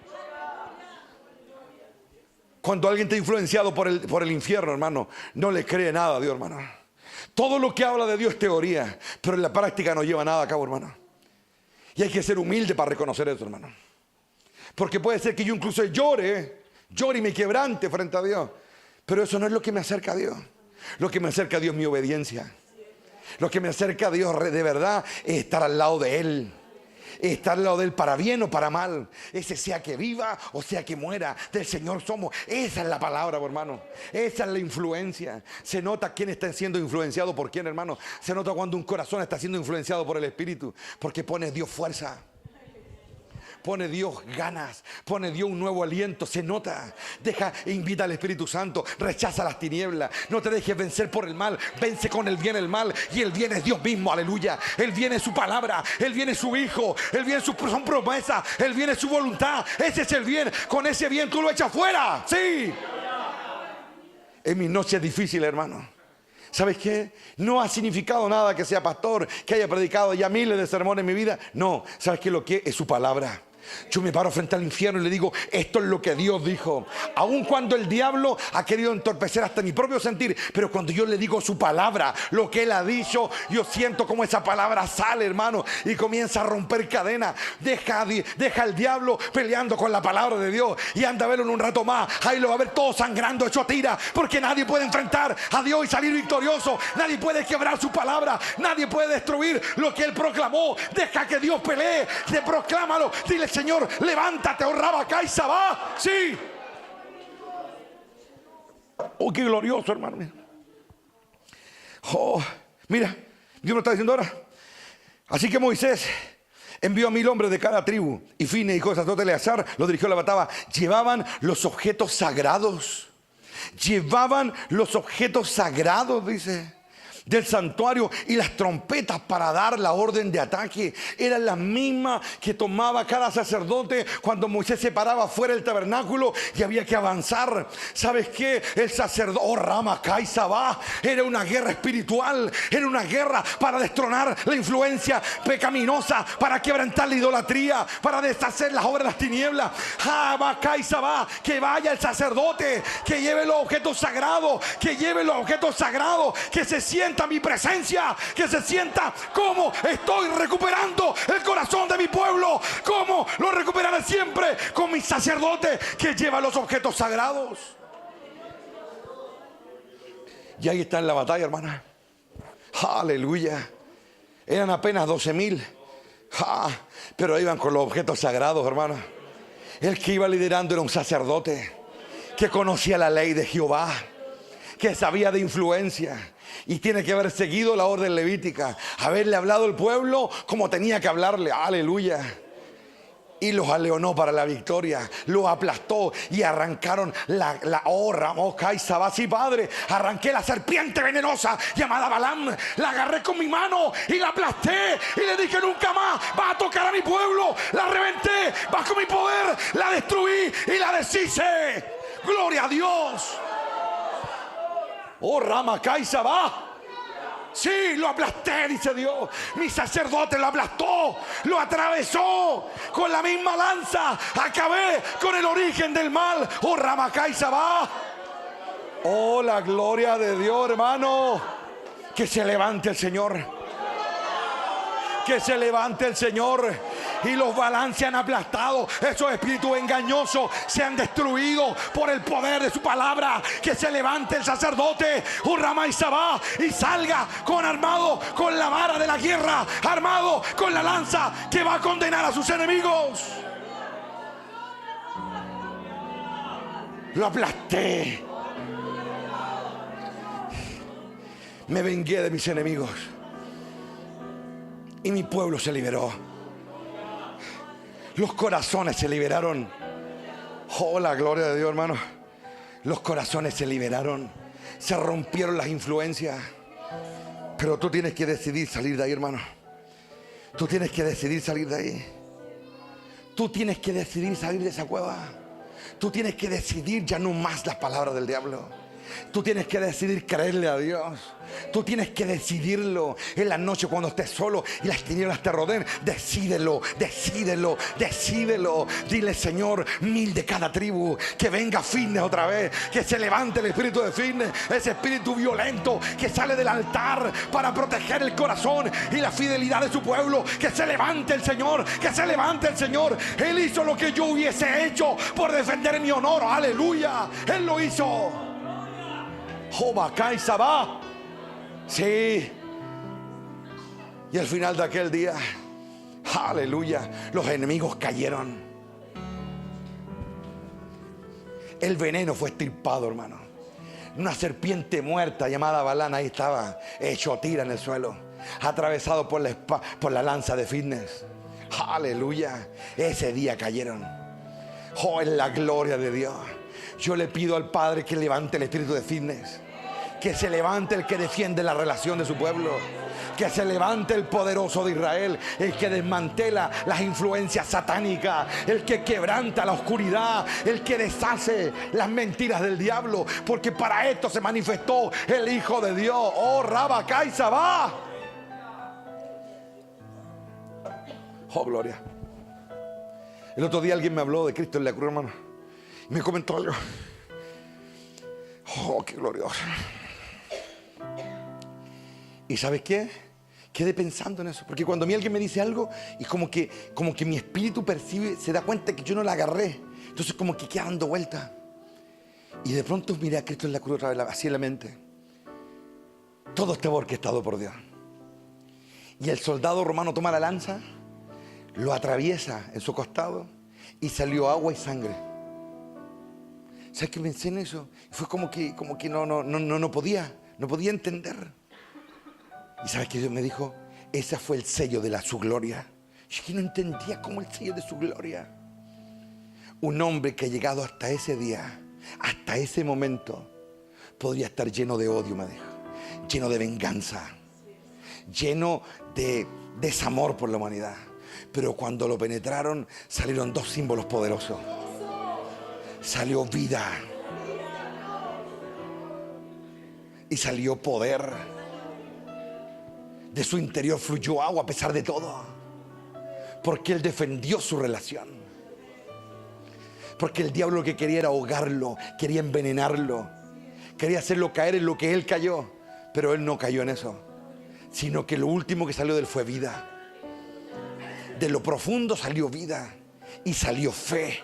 Cuando alguien está influenciado por el infierno, hermano, no le cree nada a Dios, hermano. Todo lo que habla de Dios es teoría, pero en la práctica no lleva nada a cabo, hermano. Y hay que ser humilde para reconocer eso, hermano. Porque puede ser que yo incluso llore y me quebrante frente a Dios. Pero eso no es lo que me acerca a Dios. Lo que me acerca a Dios es mi obediencia. Lo que me acerca a Dios de verdad es estar al lado de Él. Estar al lado de Él para bien o para mal. Ese sea que viva o sea que muera, del Señor somos. Esa es la palabra, hermano. Esa es la influencia. Se nota quién está siendo influenciado por quién, hermano. Se nota cuando un corazón está siendo influenciado por el Espíritu. Porque pone Dios fuerza. Pone Dios ganas, pone Dios un nuevo aliento, se nota. Invita al Espíritu Santo, rechaza las tinieblas. No te dejes vencer por el mal, vence con el bien el mal. Y el bien es Dios mismo, aleluya. El bien es su palabra, el bien es su Hijo, el bien son promesas, el bien es su voluntad. Ese es el bien, con ese bien tú lo echas fuera, sí. En mis noches difíciles, hermano, ¿sabes qué? No ha significado nada que sea pastor, que haya predicado ya miles de sermones en mi vida. No, ¿sabes qué? Lo que es su palabra. Yo me paro frente al infierno y le digo, esto es lo que Dios dijo. Aun cuando el diablo ha querido entorpecer hasta mi propio sentir, pero cuando yo le digo su palabra, lo que Él ha dicho, yo siento como esa palabra sale, hermano, y comienza a romper cadenas. Deja al diablo peleando con la palabra de Dios y anda a verlo en un rato más. Ahí lo va a ver todo sangrando, hecho tira, porque nadie puede enfrentar a Dios y salir victorioso. Nadie puede quebrar su palabra, nadie puede destruir lo que Él proclamó. Deja que Dios pelee, proclámalo. Dile, Señor, levántate, oh Rabacá y Sabá. Sí. Oh, qué glorioso, hermano. Oh, mira, Dios me está diciendo ahora. Así que Moisés envió a 1000 hombres de cada tribu, y Fines y cosas de Eleazar lo dirigió a la batalla. Llevaban los objetos sagrados. Llevaban los objetos sagrados, dice, del santuario, y las trompetas para dar la orden de ataque eran las mismas que tomaba cada sacerdote cuando Moisés se paraba fuera del tabernáculo y había que avanzar. ¿Sabes qué? El sacerdote, oh Rabacá y Sabá, era una guerra espiritual, era una guerra para destronar la influencia pecaminosa, para quebrantar la idolatría, para deshacer las obras de las tinieblas. Rabacá y Sabá, que vaya el sacerdote, que lleve los objetos sagrados, que se sienta mi presencia, que se sienta cómo estoy recuperando el corazón de mi pueblo, cómo lo recuperaré siempre con mi sacerdote que lleva los objetos sagrados. Y ahí está en la batalla, hermana. Aleluya. Eran apenas 12,000, pero iban con los objetos sagrados, hermana. El que iba liderando era un sacerdote que conocía la ley de Jehová, que sabía de influencia. Y tiene que haber seguido la orden levítica, haberle hablado al pueblo como tenía que hablarle. Aleluya. y los aleonó para la victoria, los aplastó y arrancaron sí, padre, arranqué la serpiente venenosa llamada Balaam, la agarré con mi mano y la aplasté y le dije: nunca más va a tocar a mi pueblo. La reventé bajo mi poder, la destruí y la deshice. Gloria a Dios. Oh, Ramacay va. Sí, lo aplasté, dice Dios. Mi sacerdote lo aplastó, lo atravesó con la misma lanza. Acabé con el origen del mal. Oh, Ramacay va. Oh, la gloria de Dios, hermano. Que se levante el Señor. Que se levante el Señor. Y los balances han aplastado. Esos espíritus engañosos se han destruido por el poder de su palabra. Que se levante el sacerdote Urrama y Sabá y salga armado con la vara de la guerra, armado con la lanza, que va a condenar a sus enemigos. Lo aplasté. Me vengué de mis enemigos y mi pueblo se liberó. Los corazones se liberaron. Oh, la gloria de Dios, hermano. Los corazones se liberaron. Se rompieron las influencias. Pero tú tienes que decidir salir de ahí, hermano. Tú tienes que decidir salir de ahí. Tú tienes que decidir salir de esa cueva. Tú tienes que decidir ya no más las palabras del diablo. Tú tienes que decidir creerle a Dios. Tú tienes que decidirlo en la noche cuando estés solo y las tinieblas te rodeen. Decídelo, decídelo, decídelo. Dile: Señor, 1000 de cada tribu, que venga Fitness otra vez, que se levante el espíritu de Fitness, ese espíritu violento que sale del altar para proteger el corazón y la fidelidad de su pueblo. Que se levante el Señor, que se levante el Señor. Él hizo lo que yo hubiese hecho por defender mi honor. Aleluya, Él lo hizo. Jobacay Sabá. Sí. Y al final de aquel día, aleluya, los enemigos cayeron. El veneno fue extirpado, hermano. Una serpiente muerta llamada Balaam ahí estaba, hecho tira en el suelo, atravesado por la lanza de Fitness. Aleluya. Ese día cayeron. Oh, en la gloria de Dios. Yo le pido al Padre que levante el espíritu de Fitness. Que se levante el que defiende la relación de su pueblo. Que se levante el poderoso de Israel, el que desmantela las influencias satánicas, el que quebranta la oscuridad, el que deshace las mentiras del diablo, porque para esto se manifestó el Hijo de Dios. Oh, Rabacay Sabá. Oh, gloria. El otro día alguien me habló de Cristo en la cruz, hermano, y me comentó algo. Oh, qué glorioso. ¿Y sabes qué? Quedé pensando en eso, porque cuando a mí alguien me dice algo y como que mi espíritu percibe, se da cuenta que yo no la agarré, entonces como que queda dando vuelta. Y de pronto miré a Cristo en la cruz otra vez, así en la mente. Todo este orquestado por Dios. Y el soldado romano toma la lanza, lo atraviesa en su costado y salió agua y sangre. ¿Sabes qué pensé en eso? Fue como que no podía entender. ¿Y sabes qué Dios me dijo? Ese fue el sello de su gloria. Yo que no entendía cómo el sello de su gloria. Un hombre que ha llegado hasta ese día, hasta ese momento, podría estar lleno de odio, me dijo. Lleno de venganza. Lleno de desamor por la humanidad. Pero cuando lo penetraron, salieron dos símbolos poderosos. Salió vida. Y salió poder. De su interior fluyó agua a pesar de todo. Porque Él defendió su relación. Porque el diablo lo que quería era ahogarlo, quería envenenarlo, quería hacerlo caer en lo que Él cayó. Pero Él no cayó en eso, sino que lo último que salió de Él fue vida. De lo profundo salió vida y salió fe.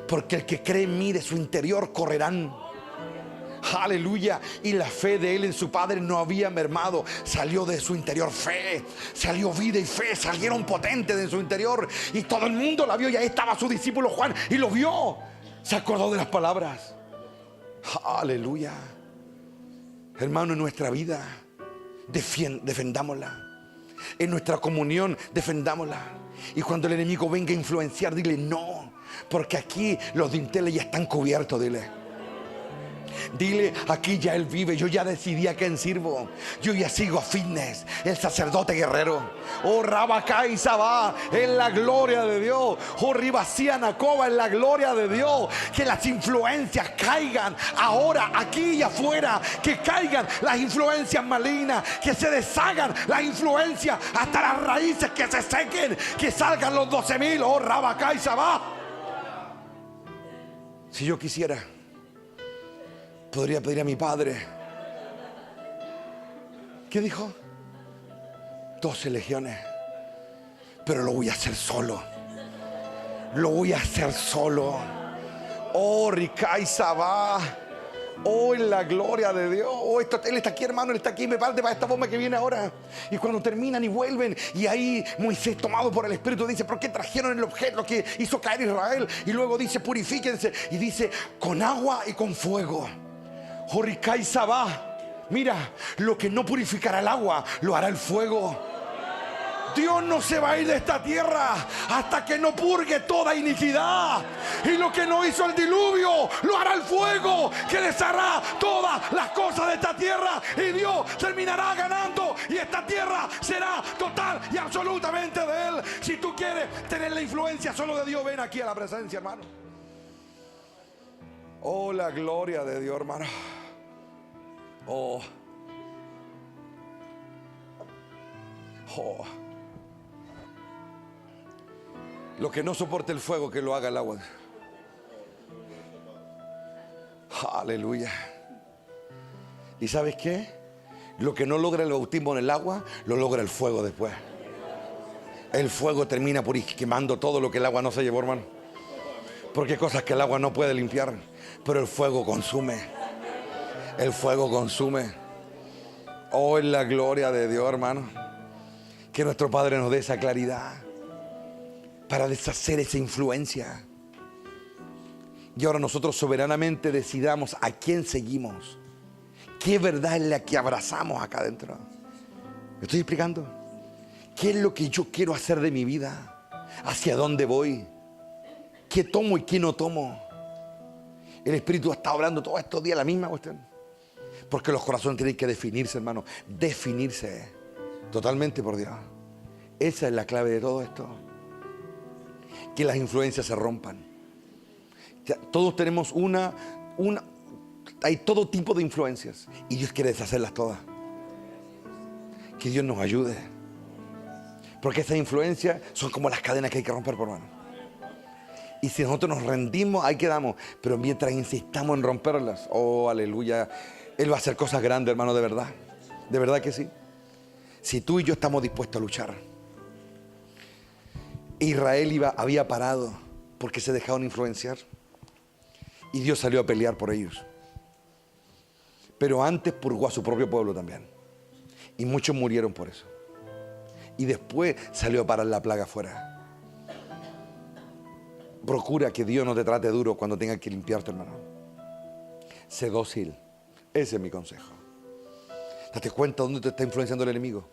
Porque el que cree en mí, de su interior correrán. Aleluya. Y la fe de Él en su Padre no había mermado. Salió de su interior fe. Salió vida y fe. Salieron potentes de su interior. Y todo el mundo la vio. Y ahí estaba su discípulo Juan. Y lo vio. Se acordó de las palabras. Aleluya. Hermano, en nuestra vida defendámosla. En nuestra comunión, defendámosla. Y cuando el enemigo venga a influenciar, dile no. Porque aquí los dinteles ya están cubiertos, dile. Dile, aquí ya Él vive, yo ya decidí a quién sirvo. Yo ya sigo a Fitness, el sacerdote guerrero. Oh, Rabacá y Sabá, en la gloria de Dios. Oh, Ribacía Nacoba, en la gloria de Dios. Que las influencias caigan ahora, aquí y afuera. Que caigan las influencias malignas. Que se deshagan las influencias hasta las raíces, que se sequen. Que salgan los 12,000. Oh, Rabacá y Sabá. Si yo quisiera, podría pedir a mi padre. ¿Qué dijo? 12 legiones. Pero lo voy a hacer solo. Lo voy a hacer solo. Oh, Ricay Sabá. Oh, en la gloria de Dios. Oh, Él está aquí, hermano. Él está aquí. Me parte para esta bomba que viene ahora. Y cuando terminan y vuelven, y ahí Moisés, tomado por el Espíritu, dice: ¿por qué trajeron el objeto que hizo caer Israel? Y luego dice: purifíquense. Y dice: con agua y con fuego. Joricay Sabá. Mira, lo que no purificará el agua, lo hará el fuego. Dios no se va a ir de esta tierra hasta que no purgue toda iniquidad. Y lo que no hizo el diluvio, lo hará el fuego, que deshará todas las cosas de esta tierra. Y Dios terminará ganando, y esta tierra será total y absolutamente de Él. Si tú quieres tener la influencia solo de Dios, ven aquí a la presencia, hermano. Oh, la gloria de Dios, hermano. Oh. Oh. Lo que no soporte el fuego, que lo haga el agua. Aleluya. ¿Y sabes qué? Lo que no logra el bautismo en el agua, lo logra el fuego después. El fuego termina por ir quemando todo lo que el agua no se llevó, hermano. Porque hay cosas que el agua no puede limpiar, pero el fuego consume. El fuego consume. Oh, en la gloria de Dios, hermano. Que nuestro Padre nos dé esa claridad para deshacer esa influencia. Y ahora nosotros soberanamente decidamos a quién seguimos. ¿Qué verdad es la que abrazamos acá adentro? ¿Me estoy explicando? ¿Qué es lo que yo quiero hacer de mi vida? ¿Hacia dónde voy? ¿Qué tomo y qué no tomo? El Espíritu ha estado hablando todos estos días la misma cuestión. Porque los corazones tienen que definirse, hermano. Definirse totalmente por Dios. Esa es la clave de todo esto. Que las influencias se rompan. Todos tenemos hay todo tipo de influencias. Y Dios quiere deshacerlas todas. Que Dios nos ayude. Porque esas influencias son como las cadenas que hay que romper, por mano. Y si nosotros nos rendimos, ahí quedamos. Pero mientras insistamos en romperlas, oh, aleluya, Él va a hacer cosas grandes, hermano, de verdad. De verdad que sí. Si tú y yo estamos dispuestos a luchar. Israel había parado porque se dejaron influenciar. Y Dios salió a pelear por ellos. Pero antes purgó a su propio pueblo también. Y muchos murieron por eso. Y después salió a parar la plaga afuera. Procura que Dios no te trate duro cuando tenga que limpiarte, hermano. Sé dócil. Ese es mi consejo. Date cuenta dónde te está influenciando el enemigo.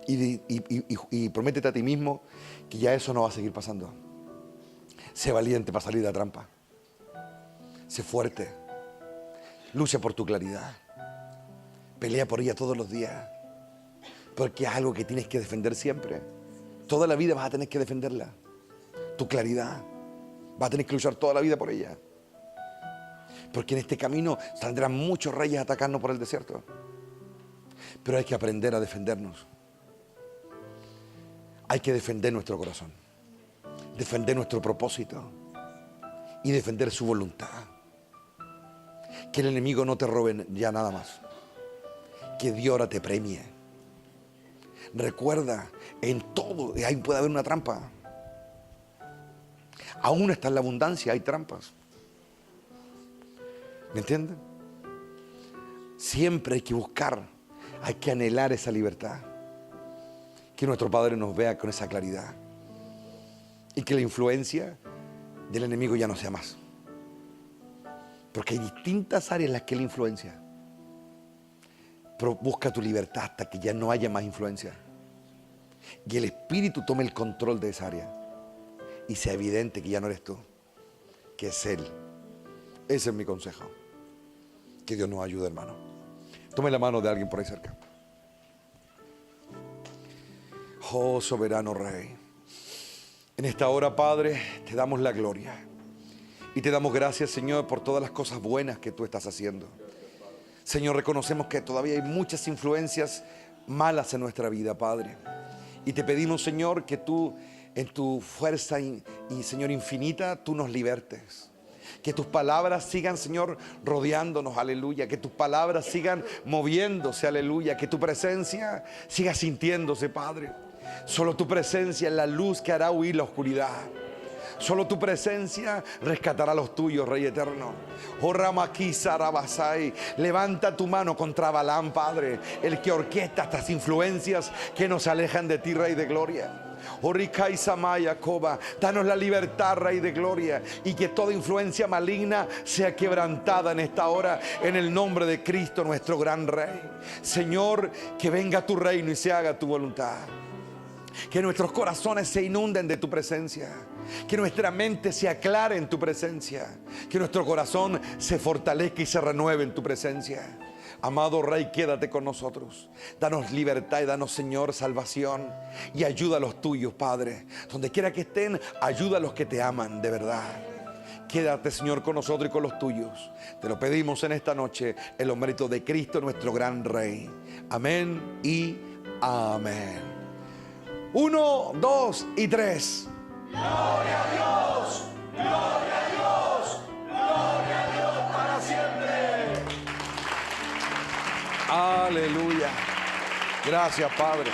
Y prométete a ti mismo que ya eso no va a seguir pasando. Sé valiente para salir de la trampa. Sé fuerte. Lucha por tu claridad. Pelea por ella todos los días. Porque es algo que tienes que defender siempre. Toda la vida vas a tener que defenderla. Tu claridad. Vas a tener que luchar toda la vida por ella. Porque en este camino saldrán muchos reyes a atacarnos por el desierto. Pero hay que aprender a defendernos. Hay que defender nuestro corazón. Defender nuestro propósito. Y defender su voluntad. Que el enemigo no te robe ya nada más. Que Dios ahora te premie. Recuerda, en todo ahí puede haber una trampa. Aún está en la abundancia, hay trampas. ¿Me entienden? Siempre hay que buscar, hay que anhelar esa libertad. Que nuestro Padre nos vea con esa claridad. Y que la influencia del enemigo ya no sea más. Porque hay distintas áreas en las que Él influencia. Pero busca tu libertad hasta que ya no haya más influencia. y el Espíritu tome el control de esa área y sea evidente que ya no eres tú, que es Él. Ese es mi consejo. Que Dios nos ayude, hermano. Tome la mano de alguien por ahí cerca. Oh, soberano Rey, en esta hora, Padre, te damos la gloria y te damos gracias, Señor, por todas las cosas buenas que tú estás haciendo. Señor, reconocemos que todavía hay muchas influencias malas en nuestra vida, Padre, y te pedimos, Señor, que tú en tu fuerza y Señor infinita, tú nos libertes. Que tus palabras sigan, Señor, rodeándonos, aleluya. Que tus palabras sigan moviéndose, aleluya. Que tu presencia siga sintiéndose, Padre. Solo tu presencia es la luz que hará huir la oscuridad. Solo tu presencia rescatará a los tuyos, Rey eterno. Oh Ramaquisa Rabasai, levanta tu mano contra Balaam, Padre, el que orquesta estas influencias que nos alejan de ti, Rey de gloria. Oh Rikai Samaya Koba, danos la libertad, Rey de gloria, y que toda influencia maligna sea quebrantada en esta hora, en el nombre de Cristo, nuestro gran Rey. Señor, que venga tu reino y se haga tu voluntad. Que nuestros corazones se inunden de tu presencia. Que nuestra mente se aclare en tu presencia. Que nuestro corazón se fortalezca y se renueve en tu presencia. Amado Rey, quédate con nosotros. Danos libertad y danos, Señor, salvación. Y ayuda a los tuyos, Padre. Donde quiera que estén, ayuda a los que te aman de verdad. Quédate, Señor, con nosotros y con los tuyos. Te lo pedimos en esta noche en los méritos de Cristo, nuestro gran Rey. Amén y amén. 1, 2 y 3. Gloria a Dios, gloria a Dios, gloria a Dios para siempre. Aleluya. Gracias, Padre.